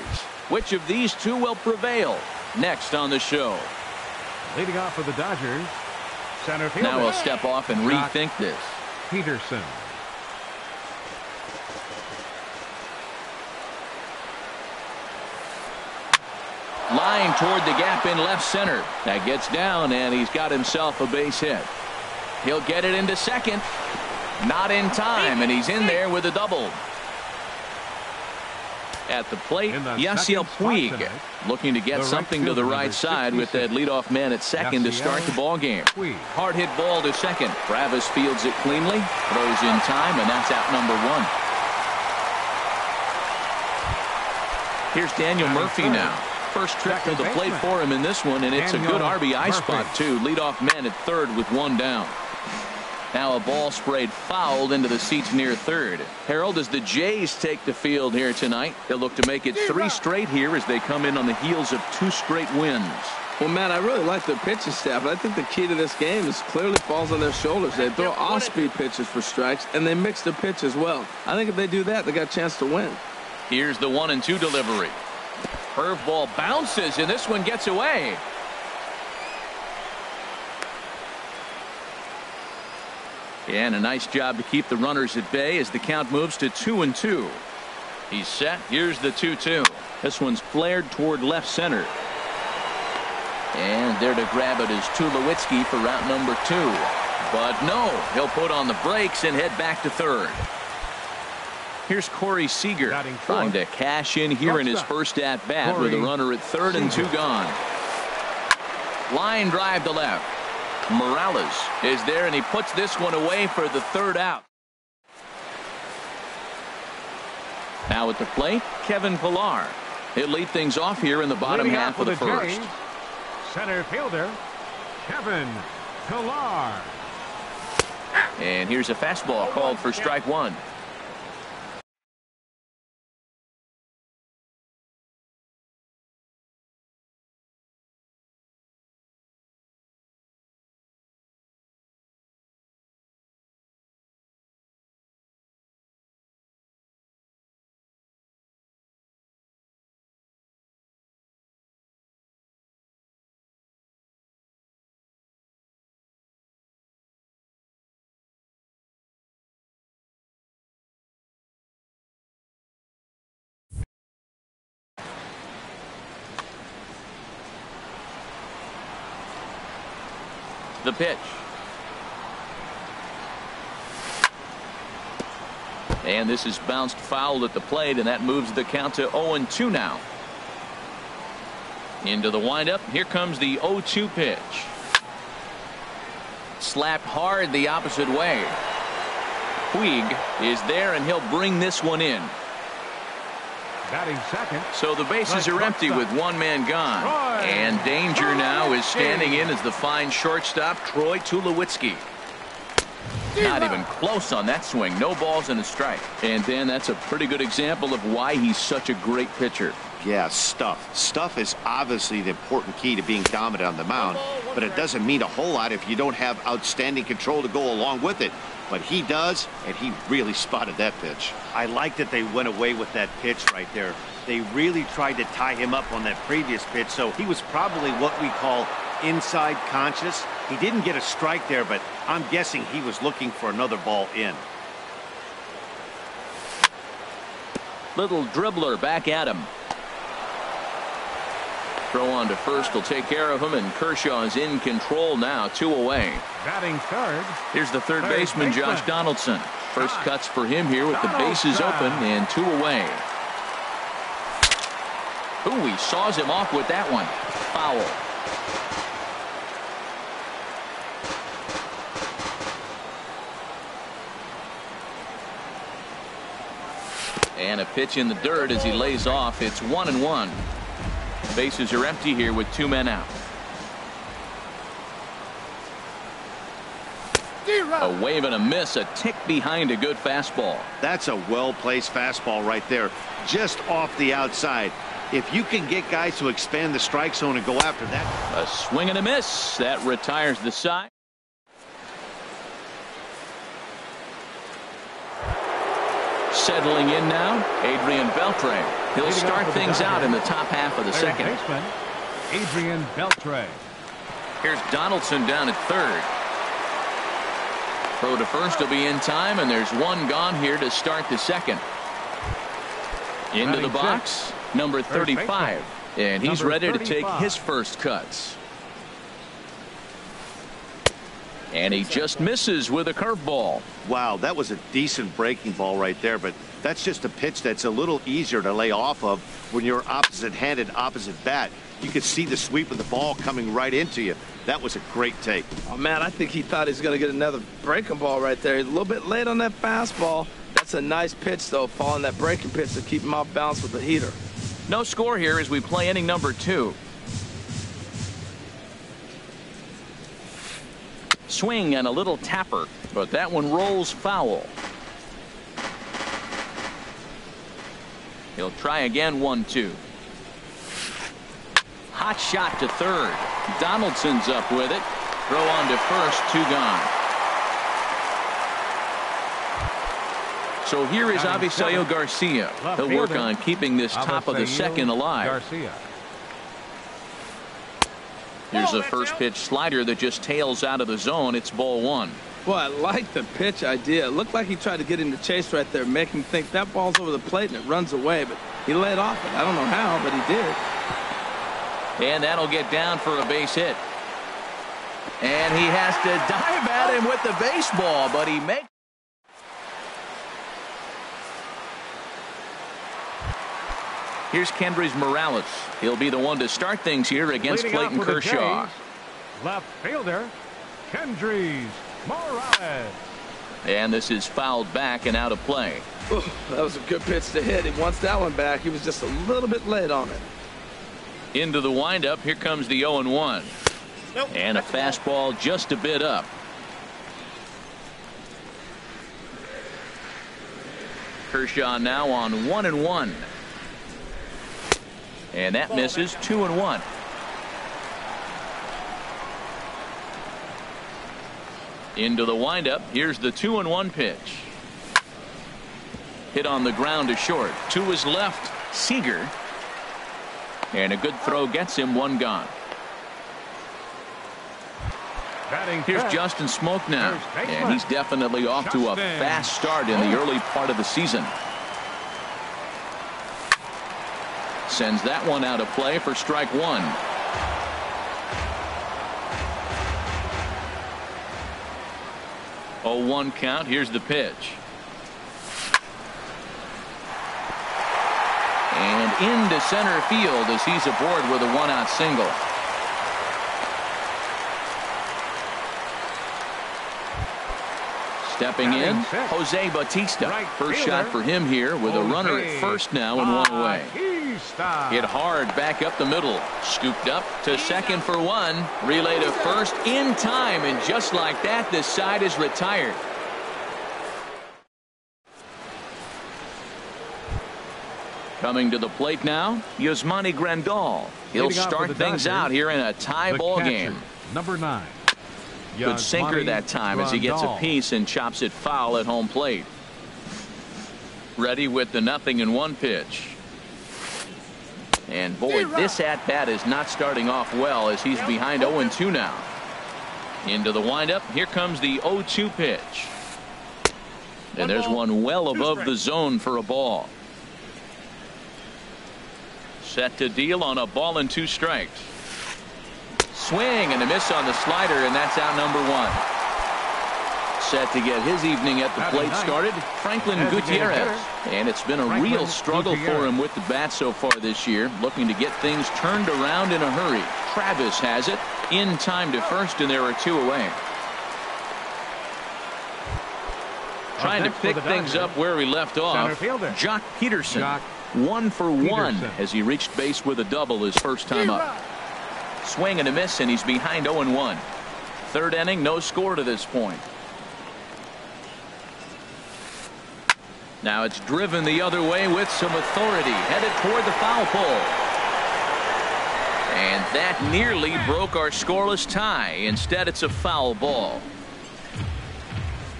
Which of these two will prevail? Next on the show. Leading off for the Dodgers, center fielder. Now we'll step off and rethink this. Peterson. Line toward the gap in left center. That gets down, and he's got himself a base hit. He'll get it into second. Not in time, and he's in there with a double. At the plate, Yasiel Puig looking to get something to the right side with that leadoff man at second to start the ball game. Hard hit ball to second. Travis fields it cleanly, throws in time, and that's out number one. Here's Daniel Murphy now. First trip to the plate for him in this one, and it's a good RBI spot, too. Leadoff man at third with one down. Now a ball sprayed foul into the seats near third. Harold, as the Jays take the field here tonight, they'll look to make it 3 straight here as they come in on the heels of 2 straight wins. Well, Matt, I really like their pitching staff, but I think the key to this game is clearly falls on their shoulders. They throw off-speed pitches for strikes, and they mix their pitch as well. I think if they do that, they got a chance to win. Here's the 1-2 delivery. Curveball bounces, and this one gets away. And a nice job to keep the runners at bay as the count moves to 2-2. He's set. Here's the 2-2. This one's flared toward left center. And there to grab it is Tulowitzki for route number 2. But no, he'll put on the brakes and head back to third. Here's Corey Seager trying to cash in here in his first at-bat with a runner at third and 2 gone. Line drive to left. Morales is there, and he puts this one away for the third out. Now at the plate, Kevin Pillar. He'll lead things off here in the bottom half of the first. Center fielder, Kevin Pillar. And here's a fastball called for strike one. The pitch. And this is bounced foul at the plate, and that moves the count to 0-2 now. Into the windup. Here comes the 0-2 pitch. Slapped hard the opposite way. Puig is there, and he'll bring this one in. Batting second. So the bases are empty with one man gone. And danger now is standing in as the fine shortstop, Troy Tulowitzki. Not even close on that swing. No balls and a strike. And then that's a pretty good example of why he's such a great pitcher. Yeah, stuff. Stuff is obviously the important key to being dominant on the mound, but it doesn't mean a whole lot if you don't have outstanding control to go along with it. But he does, and he really spotted that pitch. I like that they went away with that pitch right there. They really tried to tie him up on that previous pitch, so he was probably what we call inside conscious. He didn't get a strike there, but I'm guessing he was looking for another ball in. Little dribbler back at him. Throw on to first will take care of him, and Kershaw is in control now, 2 away. Batting third. Here's the third baseman, Josh Donaldson. First cuts for him here with the bases open and 2 away. Ooh, he saws him off with that one. Foul. And a pitch in the dirt as he lays off. It's 1-1. Bases are empty here with 2 men out. A wave and a miss, a tick behind a good fastball. That's a well-placed fastball right there, just off the outside. If you can get guys to expand the strike zone and go after that. A swing and a miss. That retires the side. Settling in now, Adrian Beltre. He'll start things out in the top half of the second. Baseman, Adrian Beltre. Here's Donaldson down at third. Throw to first will be in time, and there's one gone here to start the second. Into the box, number 35. And he's ready to take his first cuts. And he just misses with a curveball. Wow, that was a decent breaking ball right there, but that's just a pitch that's a little easier to lay off of when you're opposite-handed, opposite bat. You could see the sweep of the ball coming right into you. That was a great take. Oh, man, I think he thought he was going to get another breaking ball right there. He's a little bit late on that fastball. That's a nice pitch, though, following that breaking pitch to keep him off balance with the heater. No score here as we play inning number 2. Swing and a little tapper, but that one rolls foul. He'll try again, 1-2. Hot shot to third. Donaldson's up with it. Throw on to first, 2 gone. So here is Avisail Garcia. He'll work on keeping this top of the second alive. Here's a first pitch slider that just tails out of the zone. It's ball 1. Boy, I like the pitch idea. It looked like he tried to get him to chase right there, make him think that ball's over the plate and it runs away, but he laid off it. I don't know how, but he did. And that'll get down for a base hit. And he has to dive at him with the baseball, but he makes. Here's Kendrys Morales. He'll be the one to start things here against Clayton Kershaw. Left fielder, Kendrys Morales. And this is fouled back and out of play. Ooh, that was a good pitch to hit. He wants that one back. He was just a little bit late on it. Into the windup. Here comes the 0-1. Nope. And a fastball just a bit up. Kershaw now on 1-1. And that misses. 2-1. Into the windup. Here's the 2-1 pitch. Hit on the ground to short. To his left, Seager. And a good throw gets him. 1 gone. Here's Justin Smoke now. And he's definitely off to a fast start in the early part of the season. Sends that one out of play for strike 1. Oh, 1 count. Here's the pitch. And into center field as he's aboard with a 1-out single. Stepping in, Jose Bautista. First shot for him here with a runner at first now and 1 away. Hit hard back up the middle. Scooped up to second for 1. Relay to first in time, and just like that, this side is retired. Coming to the plate now, Yasmani Grandal. He'll start things out here in a tie ball game. Number 9. Good sinker that time as he gets a piece and chops it foul at home plate. Ready with the 0-1 pitch. And boy, this at-bat is not starting off well as he's behind 0-2 now. Into the windup. Here comes the 0-2 pitch. And there's one well above the zone for a ball. Set to deal on a ball and 2 strikes. Swing and a miss on the slider, and that's out number 1. Set to get his evening at the plate started, Franklin Gutierrez. And it's been a real struggle for him with the bat so far this year, looking to get things turned around in a hurry. Travis has it in time to first, and there are 2 away. Trying to pick things up where we left off, Jock Peterson. 1 for 1 as he reached base with a double his first time up. Swing and a miss, and he's behind 0-1. 3rd inning, no score to this point. Now it's driven the other way with some authority, headed toward the foul pole. And that nearly broke our scoreless tie. Instead, it's a foul ball.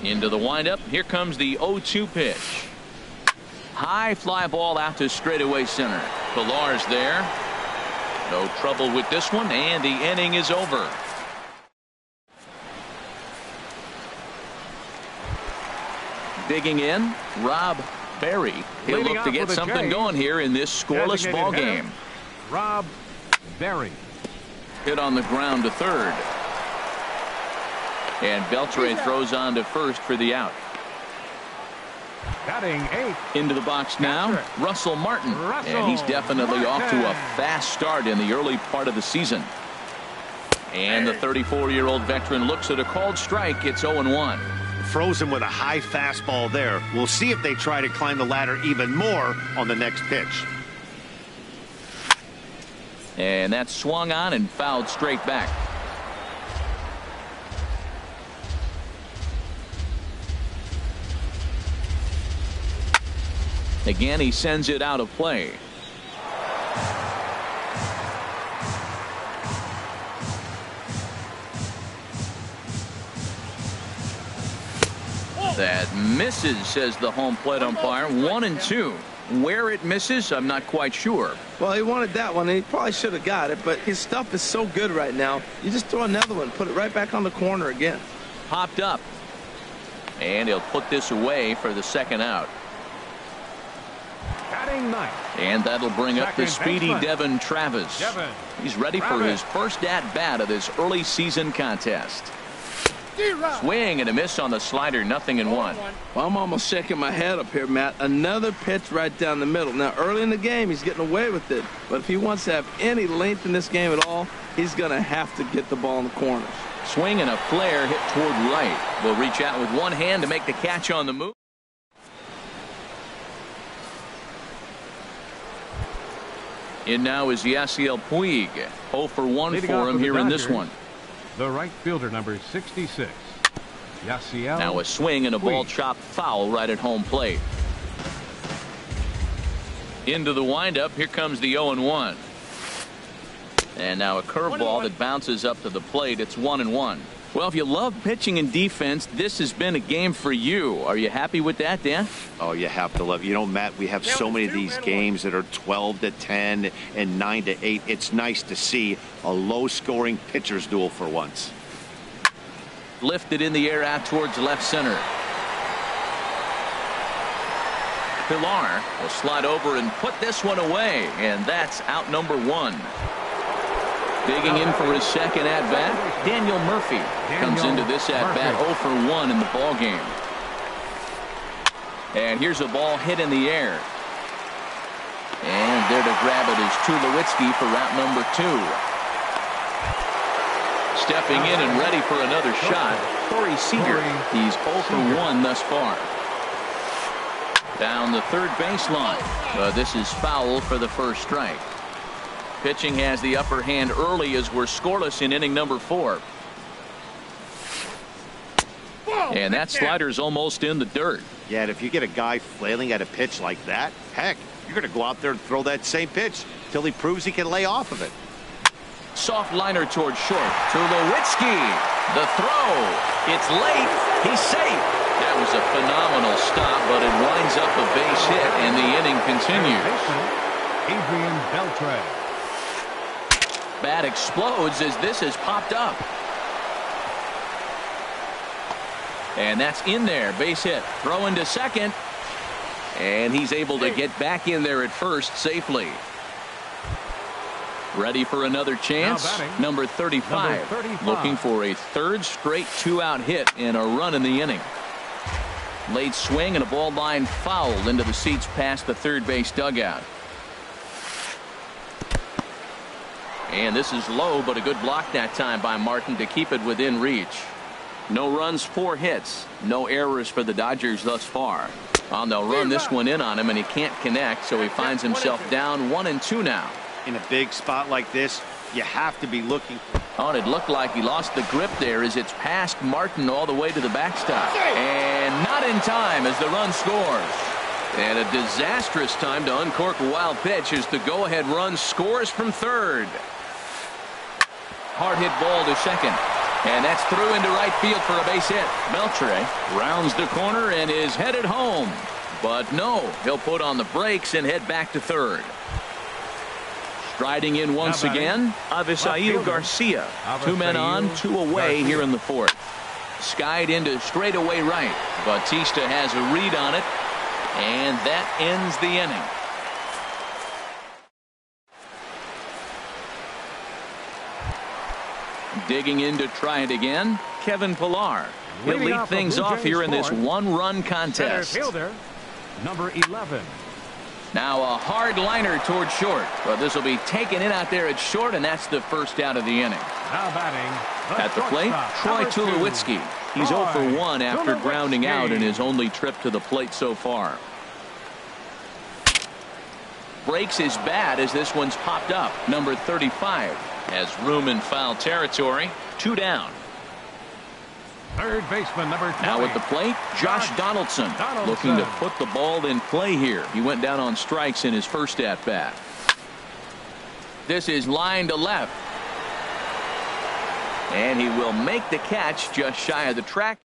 Into the windup. Here comes the 0-2 pitch. High fly ball out to straightaway center. Pilar's there. No trouble with this one, and the inning is over. Digging in, Rob Berry. He'll look to get something going here in this scoreless ball game. Rob Berry. Hit on the ground to third. And Beltre throws on to first for the out. Batting 8. Into the box now, Russell Martin. And he's definitely off to a fast start in the early part of the season. And the 34-year-old veteran looks at a called strike. It's 0-1. Frozen with a high fastball there. We'll see if they try to climb the ladder even more on the next pitch. And that's swung on and fouled straight back. Again, he sends it out of play. That misses, says the home plate umpire. 1-2. Where it misses, I'm not quite sure. Well, he wanted that one, and he probably should have got it, but his stuff is so good right now. You just throw another one, put it right back on the corner again. Popped up. And he'll put this away for the second out. Batting 9. And that'll bring up the speedy Devin Travis. He's ready for his first at-bat of this early season contest. Swing and a miss on the slider, 0-1. Well, I'm almost shaking my head up here, Matt. Another pitch right down the middle. Now, early in the game, he's getting away with it. But if he wants to have any length in this game at all, he's going to have to get the ball in the corners. Swing and a flare hit toward right. Will reach out with one hand to make the catch on the move. In now is Yasiel Puig. 0 for 1 for him here in this one. The right fielder, number 66. Yasiel. Now a swing and a ball chopped foul right at home plate. Into the windup. Here comes the 0-1. And now a curveball that bounces up to the plate. It's 1-1. Well, if you love pitching and defense, this has been a game for you. Are you happy with that, Dan? Oh, you have to love it. You know, Matt, we have so many of these games that are 12-10 and 9-8. It's nice to see a low-scoring pitcher's duel for once. Lifted in the air out towards left center. Pilar will slide over and put this one away, and that's out number 1. Digging in for his second at-bat, Daniel Murphy comes into this at-bat 0 for 1 in the ball game. And here's a ball hit in the air. And there to grab it is Tulowitzki for route number 2. Stepping in and ready for another shot, Corey Seager. He's 0 for 1 thus far. Down the third baseline. This is foul for the first strike. Pitching has the upper hand early as we're scoreless in inning number 4. And that slider's almost in the dirt. Yeah, and if you get a guy flailing at a pitch like that, heck, you're going to go out there and throw that same pitch till he proves he can lay off of it. Soft liner towards short. Tulowitzki. The throw. It's late. He's safe. That was a phenomenal stop, but it winds up a base hit, and the inning continues. Adrian Beltre. Bat explodes as this has popped up. And that's in there. Base hit. Throw into second. And he's able to get back in there at first safely. Ready for another chance. Number 35. Looking for a third straight 2-out hit and a run in the inning. Late swing and a ball line fouled into the seats past the third base dugout. And this is low, but a good block that time by Martin to keep it within reach. No runs, 4 hits. No errors for the Dodgers thus far. They'll run this one in on him, and he can't connect, so he finds himself down 1-2 now. In a big spot like this, you have to be looking. Oh, and it looked like he lost the grip there as it's past Martin all the way to the backstop. And not in time as the run scores. And a disastrous time to uncork a wild pitch as the go-ahead run scores from third. Hard hit ball to second. And that's through into right field for a base hit. Beltre rounds the corner and is headed home. But no, he'll put on the brakes and head back to third. Striding in once again, Avisail Garcia. 2 men on, 2 away here in the fourth. Skied into straightaway right. Bautista has a read on it, and that ends the inning. Digging in to try it again, Kevin Pillar. He'll lead things off here in this one-run contest. Center fielder, number 11. Now a hard liner toward short, but this will be taken in out there at short, and that's the first out of the inning. Now batting At the plate, Troy Tulowitzki. He's 0 for 1 after grounding out in his only trip to the plate so far. Breaks his bat as this one's popped up. Number 35 has room in foul territory. 2 down. Third baseman, number 20. Now at the plate, Josh Donaldson looking to put the ball in play here. He went down on strikes in his first at bat. This is line to left. And he will make the catch just shy of the track.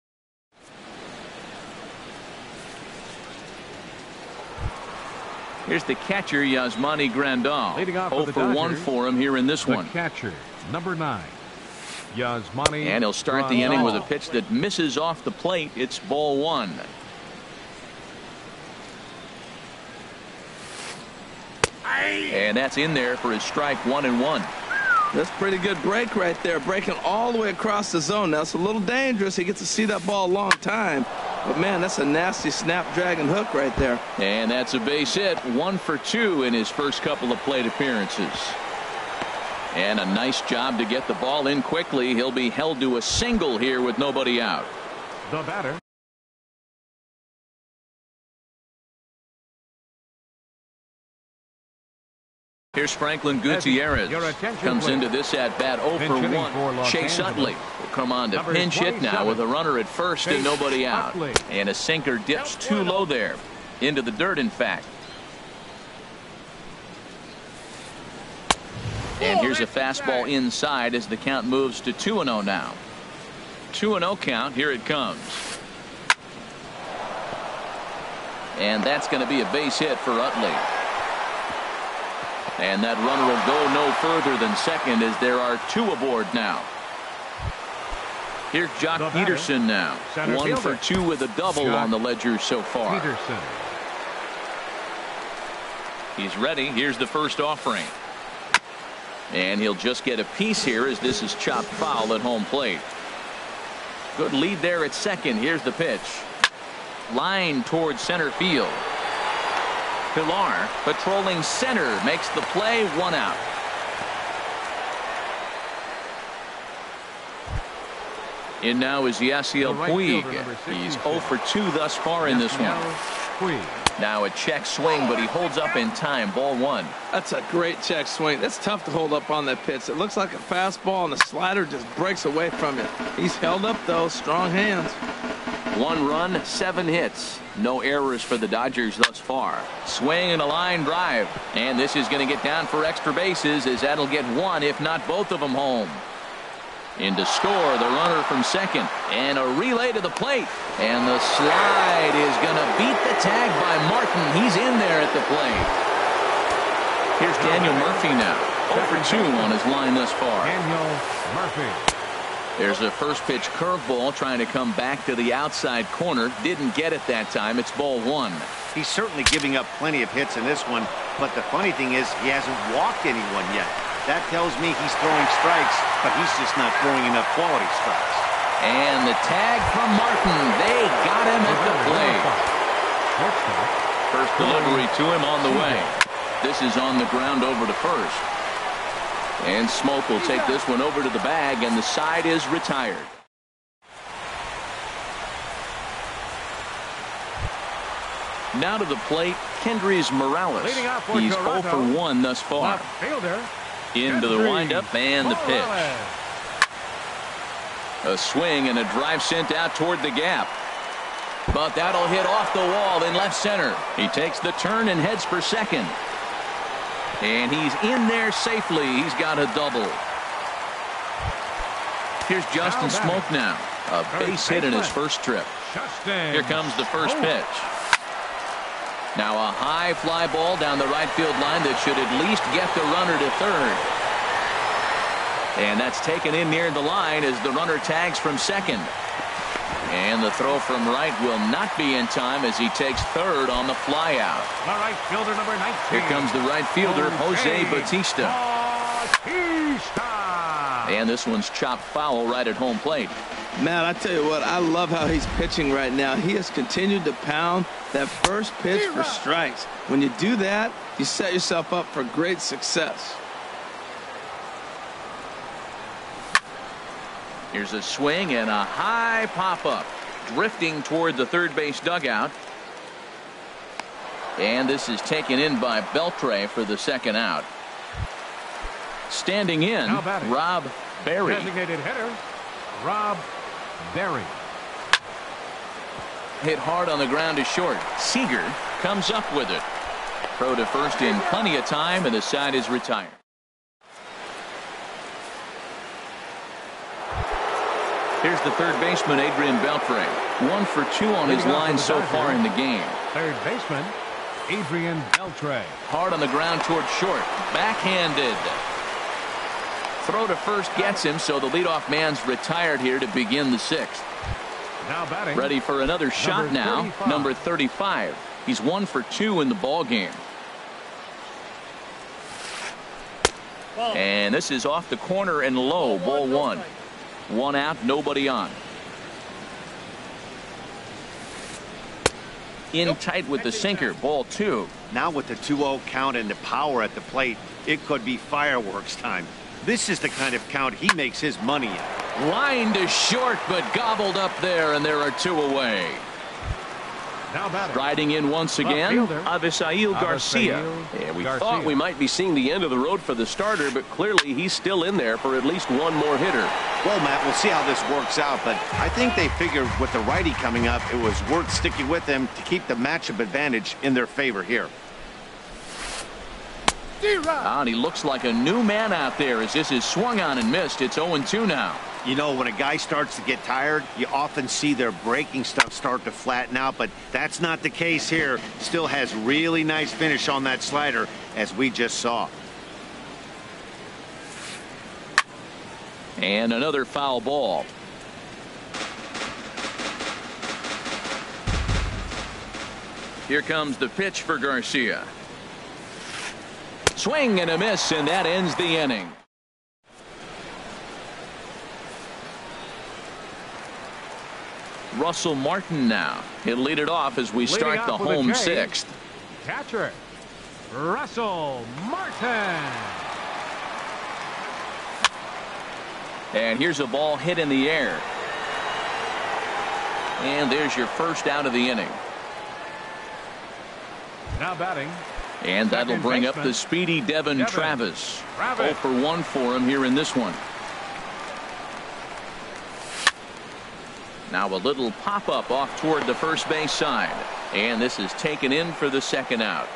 Here's the catcher, Yasmani Grandal. 0 for 1 for him here in this one. The catcher, number 9. Yasmani. And he'll start the inning with a pitch that misses off the plate. It's ball 1. And that's in there for his strike 1-1. That's pretty good break right there, breaking all the way across the zone. Now it's a little dangerous. He gets to see that ball a long time, but man, that's a nasty snapdragon hook right there. And that's a base hit. 1 for 2 in his first couple of plate appearances. And a nice job to get the ball in quickly. He'll be held to a single here with nobody out. The batter. Here's Franklin Gutierrez. Comes into this at bat 0 for 1. Chase Utley will come on to pinch hit now with a runner at first and nobody out. And a sinker dips too low there. Into the dirt, in fact. And here's a fastball inside as the count moves to 2-0 now. 2-0 count. Here it comes. And that's going to be a base hit for Utley. And that runner will go no further than second as there are 2 aboard now. Here's Jock Peterson now. 1 for 2 with a double on the ledger so far. Peterson. He's ready. Here's the first offering. And he'll just get a piece here as this is chopped foul at home plate. Good lead there at second. Here's the pitch. Line towards center field. Pillar patrolling center makes the play. 1 out. In now is Yasiel Puig. He's 0 for 2 thus far in this one. Now a check swing, but he holds up in time. Ball 1. That's a great check swing. That's tough to hold up on that pitch. It looks like a fastball, and the slider just breaks away from it. He's held up, though. Strong hands. 1 run, 7 hits. No errors for the Dodgers thus far. Swing and a line drive. And this is going to get down for extra bases as that'll get 1, if not both of them, home. In to score the runner from second. And a relay to the plate. And the slide is going to beat the tag by Martin. He's in there at the plate. Here's Daniel Murphy now. 0 for 2 on his line thus far. Daniel Murphy. There's a first pitch curveball trying to come back to the outside corner. Didn't get it that time. It's ball 1. He's certainly giving up plenty of hits in this one, but the funny thing is he hasn't walked anyone yet. That tells me he's throwing strikes, but he's just not throwing enough quality strikes. And the tag from Martin. They got him at the plate. First delivery to him on the way. This is on the ground over to first. And Smoke will take this one over to the bag, and the side is retired. Now to the plate, Kendrys Morales. He's 0 for 1 thus far. Into the windup and the pitch. A swing and a drive sent out toward the gap. But that'll hit off the wall in left center. He takes the turn and heads for second. And he's in there safely. He's got a double. Here's Justin Smoke now. A base hit in his first trip. Here comes the first pitch. Now a high fly ball down the right field line that should at least get the runner to third. And that's taken in near the line as the runner tags from second. And the throw from right will not be in time as he takes third on the fly out. The right fielder, number 19. Here comes the right fielder, Jose Bautista. And this one's chopped foul right at home plate. Man, I tell you what, I love how he's pitching right now. He has continued to pound that first pitch for strikes. When you do that, you set yourself up for great success. Here's a swing and a high pop-up, drifting toward the third base dugout. And this is taken in by Beltre for the second out. Standing in, Rob Berry. Designated hitter, Rob Berry. Hit hard on the ground to short. Seager comes up with it. Throw to first in plenty of time, and the side is retired. Here's the third baseman, Adrian Beltre. 1 for 2 on his line so far in the game. Third baseman, Adrian Beltre. Hard on the ground toward short. Backhanded. Throw to first gets him, so the leadoff man's retired here to begin the sixth. Now batting. Ready for another shot now. 35. Number 35. He's 1 for 2 in the ball game. And this is off the corner and low. Ball 1. 1 out, nobody on. In tight with the sinker. Ball 2. Now with the 2-0 count and the power at the plate, it could be fireworks time. This is the kind of count he makes his money in. Line to short, but gobbled up there, and there are 2 away. Now batting. Riding in once again, Avisail Garcia. Yeah, we thought we might be seeing the end of the road for the starter, but clearly he's still in there for at least one more hitter. Well, Matt, we'll see how this works out, but I think they figured with the righty coming up, it was worth sticking with him to keep the matchup advantage in their favor here. And he looks like a new man out there as this is swung on and missed. It's 0-2 now. You know, when a guy starts to get tired, you often see their breaking stuff start to flatten out, but that's not the case here. Still has really nice finish on that slider, as we just saw. And another foul ball. Here comes the pitch for Garcia. Swing and a miss, and that ends the inning. Russell Martin now. He'll lead it off as we start the home sixth. Catcher, Russell Martin. And here's a ball hit in the air. And there's your first out of the inning. Now batting. And that'll bring up the speedy Devin Travis. 0 for 1 for him here in this one. Now a little pop-up off toward the first base side. And this is taken in for the second out.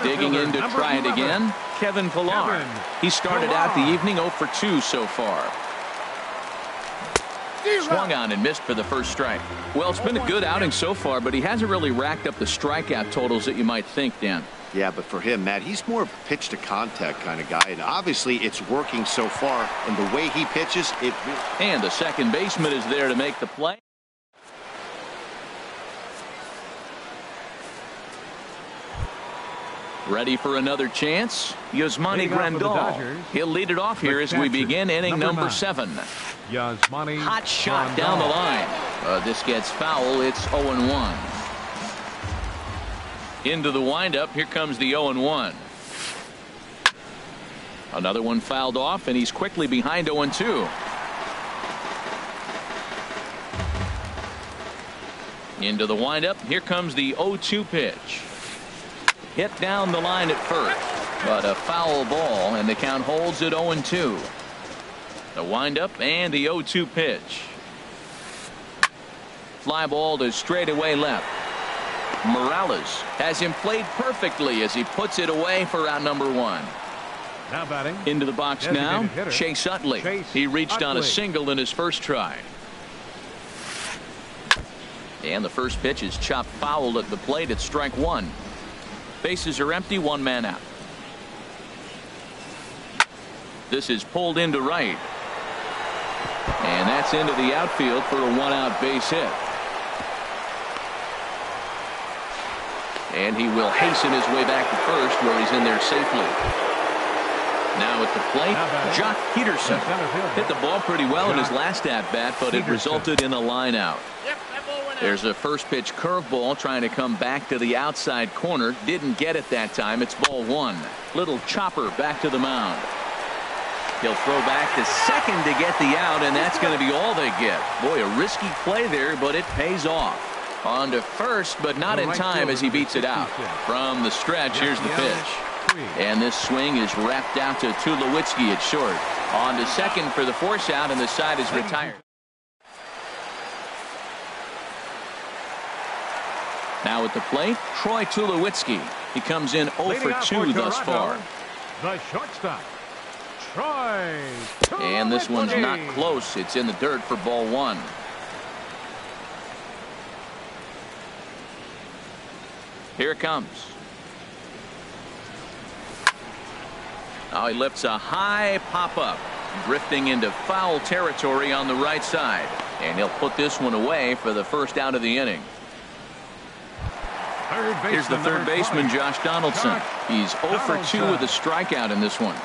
Digging in to try it again, Kevin Pillar. He started out the evening 0 for 2 so far. Swung on and missed for the first strike. Well, it's been a good outing so far, but he hasn't really racked up the strikeout totals that you might think, Dan. Yeah, but for him, Matt, he's more of a pitch to contact kind of guy, and obviously it's working so far, and the way he pitches it. And the second baseman is there to make the play. Ready for another chance? Yasmani Grandal. He'll lead it off here as we begin inning number 7. Hot shot down the line. This gets foul. It's 0-1. Into the windup. Here comes the 0-1. Another one fouled off, and he's quickly behind 0-2. Into the windup. Here comes the 0-2 pitch. Hit down the line at first, but a foul ball, and the count holds at 0-2. The windup and the 0-2 pitch. Fly ball to straightaway left. Morales has him played perfectly as he puts it away for out number 1. Now batting. Into the box now, hitter, Chase Utley. He reached on a single in his first try. And the first pitch is chopped foul at the plate at strike 1. Bases are empty, 1 man out. This is pulled into right. And that's into the outfield for a 1-out base hit. And he will hasten his way back to first, where he's in there safely. Now at the plate, Jock Peterson hit the ball pretty well in his last at-bat, but it resulted in a line out. There's a first pitch curveball trying to come back to the outside corner. Didn't get it that time. It's ball 1. Little chopper back to the mound. He'll throw back to second to get the out, and that's going to be all they get. Boy, a risky play there, but it pays off. On to first, but not in time as he beats it out. From the stretch, here's the pitch. And this swing is wrapped out to Tulowitzki at short. On to second for the force out, and the side is retired. Now at the plate, Troy Tulowitzki. He comes in 0 for 2 thus far. The shortstop, Troy Tulowitzki. And this one's not close. It's in the dirt for ball 1. Here it comes. Now he lifts a high pop-up, drifting into foul territory on the right side. And he'll put this one away for the first out of the inning. Here's the third baseman, Josh Donaldson. He's 0 for 2 with a strikeout in this one.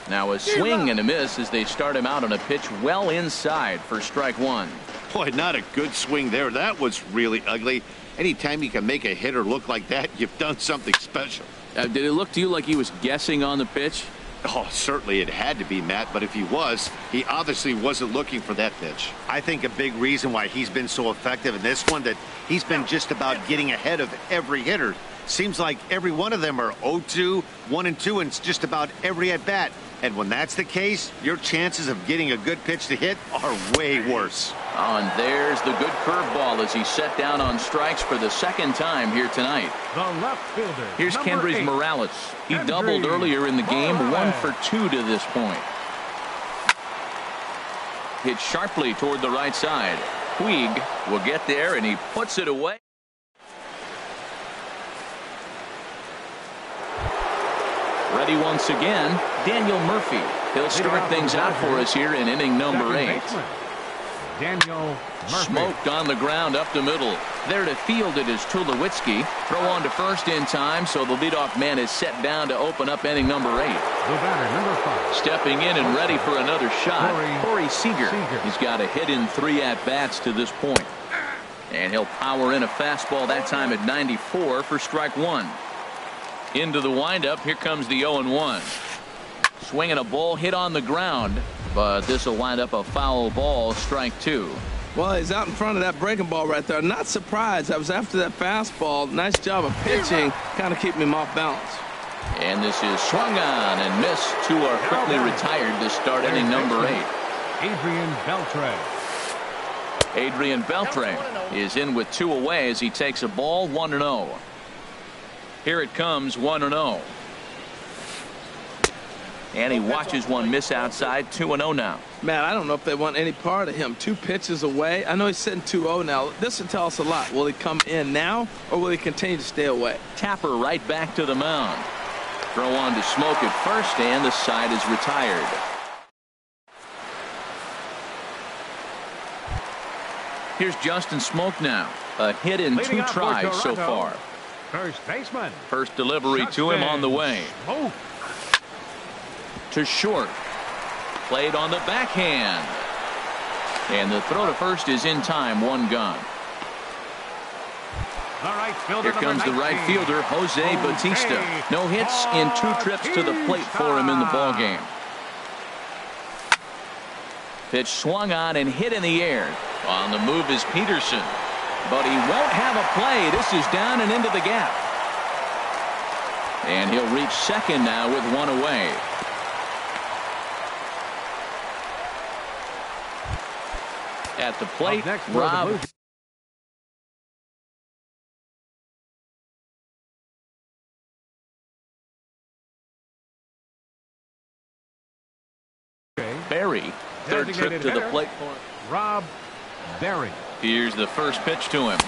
Now a swing and a miss as they start him out on a pitch well inside for strike 1. Boy, not a good swing there. That was really ugly. Anytime you can make a hitter look like that, you've done something special. Did it look to you like he was guessing on the pitch? Oh, certainly it had to be, Matt, but if he was, he obviously wasn't looking for that pitch. I think a big reason why he's been so effective in this one, that he's been just about getting ahead of every hitter. Seems like every one of them are 0-2, 1-2, and just about every at-bat. And when that's the case, your chances of getting a good pitch to hit are way worse. Oh, and there's the good curveball as he's set down on strikes for the second time here tonight. The left fielder. Here's Kendrys Morales. He doubled earlier in the game, 1 for 2 to this point. Hit sharply toward the right side. Puig will get there, and he puts it away. Ready once again, Daniel Murphy. He'll start things out for us here in inning number 8. Daniel Murphy. Smoked on the ground up the middle. There to field it is Tulowitzki. Throw on to first in time, so the leadoff man is set down to open up inning number 8. The batter, number 5. Stepping in and ready for another shot, Corey Seager. Seager. He's got a hit in 3 at-bats to this point. And he'll power in a fastball that time at 94 for strike 1. Into the windup, here comes the 0-1. Swinging a ball hit on the ground, but this will wind up a foul ball, strike 2. Well, he's out in front of that breaking ball right there. Not surprised. I was after that fastball. Nice job of pitching, kind of keeping him off balance. And this is swung on and missed. 2 are quickly retired to start inning number 8. Adrian Beltre. Adrian Beltre is in with 2 away as he takes a ball, 1-0. Here it comes, 1-0. And he watches one miss outside, 2-0 now. Man, I don't know if they want any part of him. 2 pitches away. I know he's sitting 2-0 now. This will tell us a lot. Will he come in now, or will he continue to stay away? Tapper right back to the mound. Throw on to Smoke at first, and the side is retired. Here's Justin Smoke now. A hit in 2 tries so far. First baseman. First delivery to him on the way. Smoke. To short. Played on the backhand. And the throw to first is in time, 1 gone. The right fielder, Here comes the right fielder, Jose Bautista. No hits in 2 trips to the plate for him in the ballgame. Pitch swung on and hit in the air. On the move is Peterson. But he won't have a play. This is down and into the gap. And he'll reach second now with 1 away. At the plate, Next for the Rob. Blue Jays. Berry, third trip to the plate for Rob Berry. Here's the first pitch to him.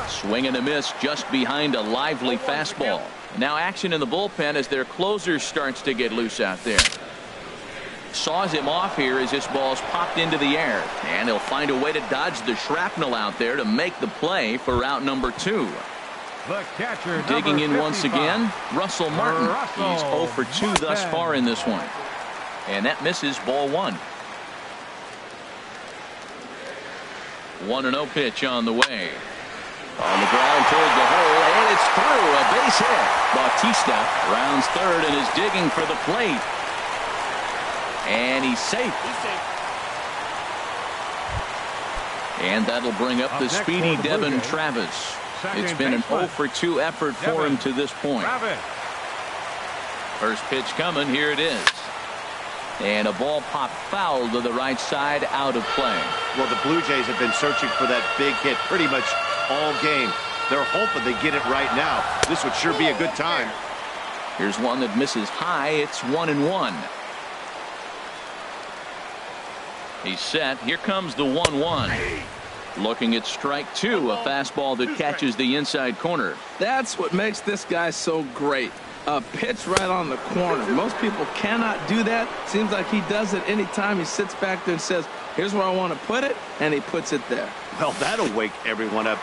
Swing and a miss just behind a lively fastball. Now action in the bullpen as their closer starts to get loose out there. Saws him off here as this ball's popped into the air. And he'll find a way to dodge the shrapnel out there to make the play for out number 2. The catcher, Digging in 55. once again, Russell Martin. Russell He's 0 for 2 thus Martin. far in this one. And that misses, ball 1. 1-0 pitch on the way. On the ground toward the hole, and it's through. A base hit. Bautista rounds third and is digging for the plate. And he's safe. And that'll bring up the next speedy for the Blue Devin Jays, Travis. second It's been an baseman. 0 for 2 effort for Devin him to this point. Travis. First pitch coming. Here it is. And a ball popped foul to the right side, out of play. Well, the Blue Jays have been searching for that big hit pretty much all game. They're hoping they get it right now. This would sure be a good time. Here's one that misses high. It's 1-1. He's set. Here comes the 1-1. Looking at strike 2, a fastball that catches the inside corner. That's what makes this guy so great. A pitch right on the corner. Most people cannot do that. Seems like he does it anytime he sits back there and says, here's where I want to put it, and he puts it there. Well, that'll wake everyone up.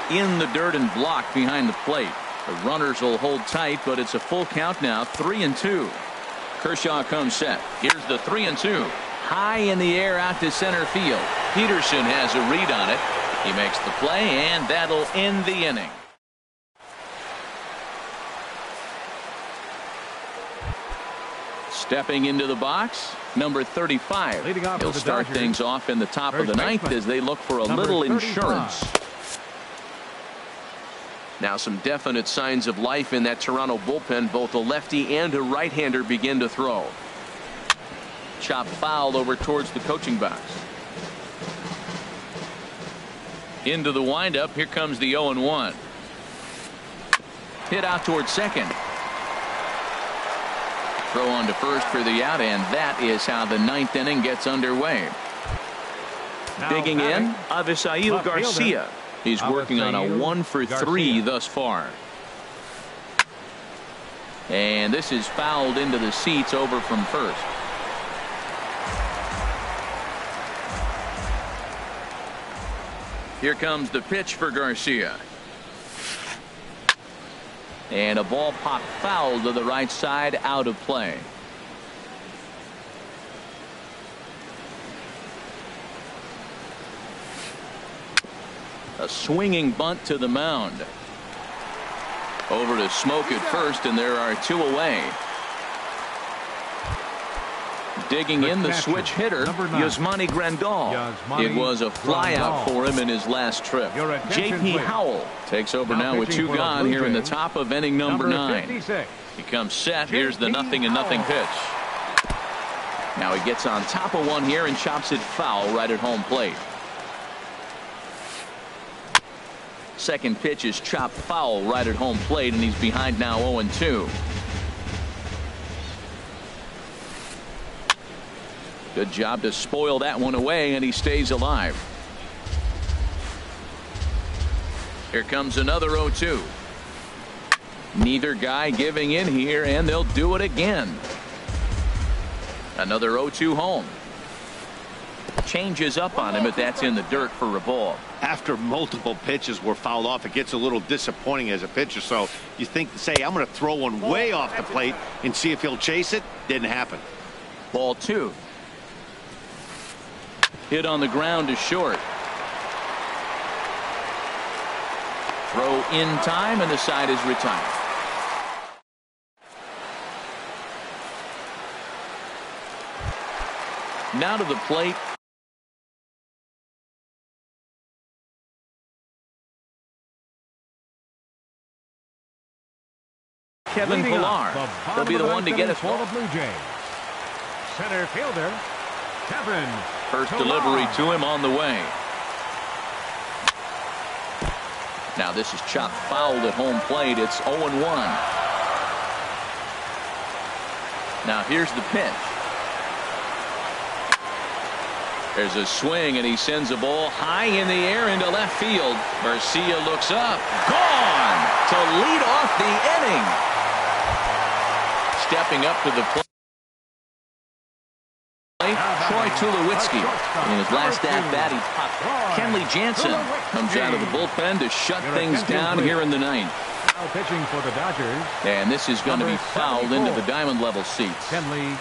In the dirt and blocked behind the plate. The runners will hold tight, but it's a full count now, 3-2. Kershaw comes set. Here's the 3-2. High in the air out to center field. Peterson has a read on it. He makes the play, and that'll end the inning. Stepping into the box, number 35. Leading off He'll for the start Dodgers, things off in the top of the first ninth baseman, as they look for a number little 35. insurance. Now some definite signs of life in that Toronto bullpen. Both a lefty and a right-hander begin to throw. Chop foul over towards the coaching box. Into the windup. Here comes the 0-1. Hit out towards second. Throw on to first for the out, and that is how the ninth inning gets underway. Now Digging in, Avisail left fielder, Garcia. He's working on a Avisail 1 for 3 Garcia. thus far. And this is fouled into the seats over from first. Here comes the pitch for Garcia. And a ball popped foul to the right side, out of play. A swinging bunt to the mound. Over to Smoke at first, and there are 2 away. Digging in, the switch hitter, number 9. Yasmani Grandal. Yasmani It was a flyout Grandal. for him in his last trip. Your attention, J.P. please. Howell takes over Now now with pitching 2 for the gone Blue here in the Jays, top of inning number 9. 56. He comes set. Here's the J.P. 0-0 Howell. pitch. Now he gets on top of one here and chops it foul right at home plate. Second pitch is chopped foul right at home plate, and he's behind now 0-2. Good job to spoil that one away, and he stays alive. Here comes another 0-2. Neither guy giving in here, and they'll do it again. Another 0-2 home. Changes up on him, but that's in the dirt for a ball. After multiple pitches were fouled off, it gets a little disappointing as a pitcher. So you think, say, I'm going to throw one way off the plate and see if he'll chase it. Didn't happen. Ball 2. Hit on the ground to short. Throw in time, and the side is retired. Now to the plate. Kevin Leading off Pillar. the He'll be the one to get us for the Blue Jays. Center fielder, Kevin First delivery to him on the way. Now this is chopped fouled at home plate. It's 0-1. Now here's the pitch. There's a swing, and he sends a ball high in the air into left field. Garcia looks up. Gone to lead off the inning. Stepping up to the plate, Troy Tulowitzki. In his last at-bat, he popped. Kenley Jansen comes out of the bullpen to shut things down here in the ninth. Now pitching for the Dodgers. And this is going to be fouled into the diamond level seats. Kenley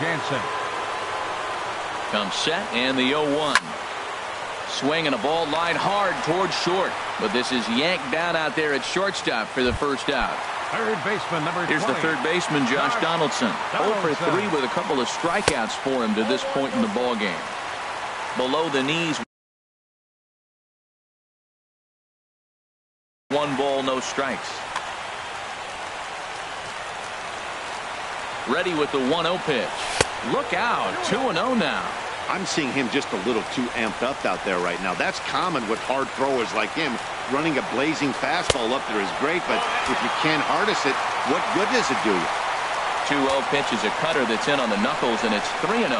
Jansen. Comes set, and the 0-1. Swing and a ball line hard towards short. But this is yanked down out there at shortstop for the first out. Third baseman, number 20. Here's the third baseman, Josh Donaldson. 0 for 3 with a couple of strikeouts for him to this point in the ball game. Below the knees. 1 ball, no strikes. Ready with the 1-0 pitch. Look out, 2-0 now. I'm seeing him just a little too amped up out there right now. That's common with hard throwers like him. Running a blazing fastball up there is great, but if you can't harness it, what good does it do you? 2-0 pitch is a cutter that's in on the knuckles, and it's 3-0.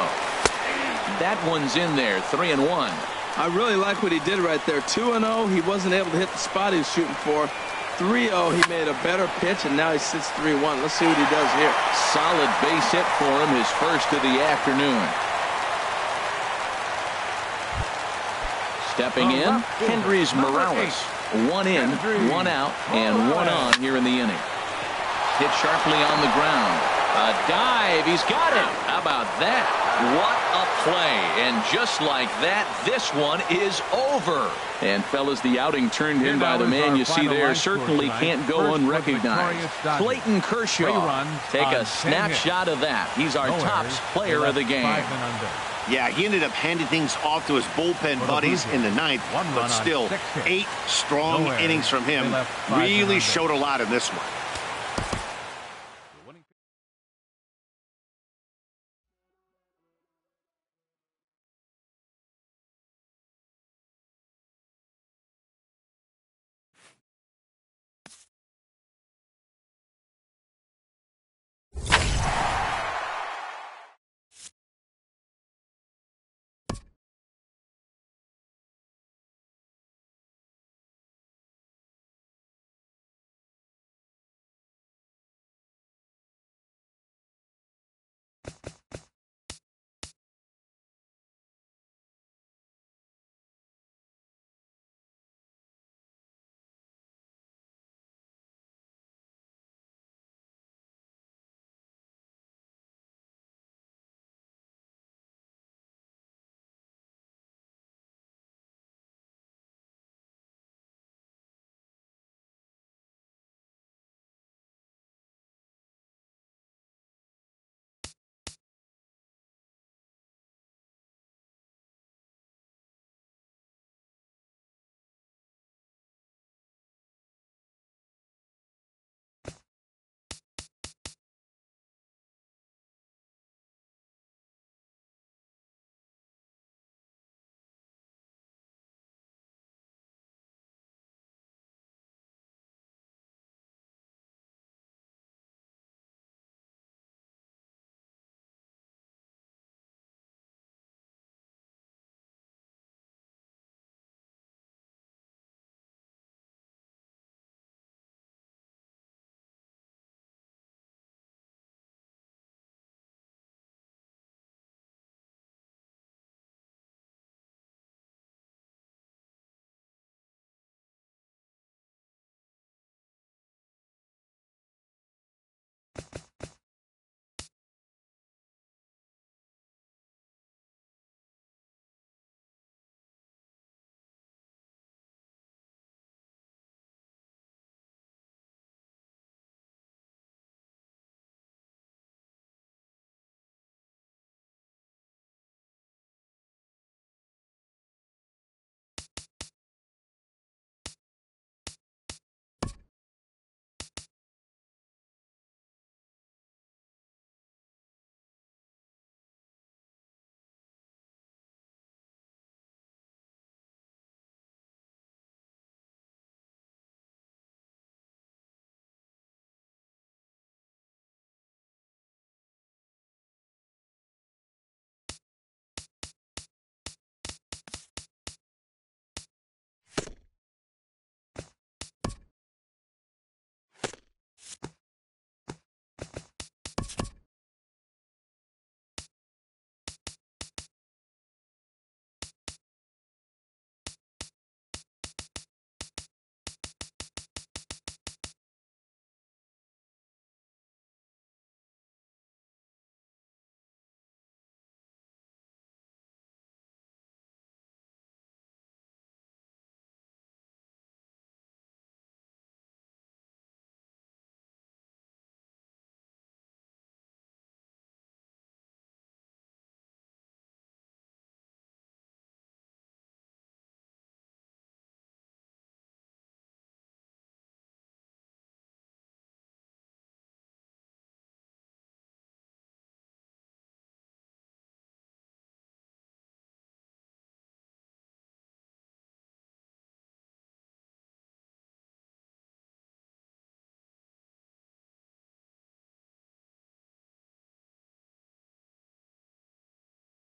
That one's in there, 3-1. I really like what he did right there. 2-0, he wasn't able to hit the spot he was shooting for. 3-0, he made a better pitch, and now he sits 3-1. Let's see what he does here. Solid base hit for him, his first of the afternoon. Stepping in, Hendrys Morales. 1 in, 1 out, and 1 on here in the inning. Hit sharply on the ground. A dive, he's got it. How about that? What a play. And just like that, this one is over. And fellas, the outing turned in by the man you see there certainly can't go unrecognized. Clayton Kershaw. Take a snapshot of that. He's our tops player of the game. Yeah, he ended up handing things off to his bullpen buddies in the ninth, but still 8 strong innings from him. Really showed a lot in this one.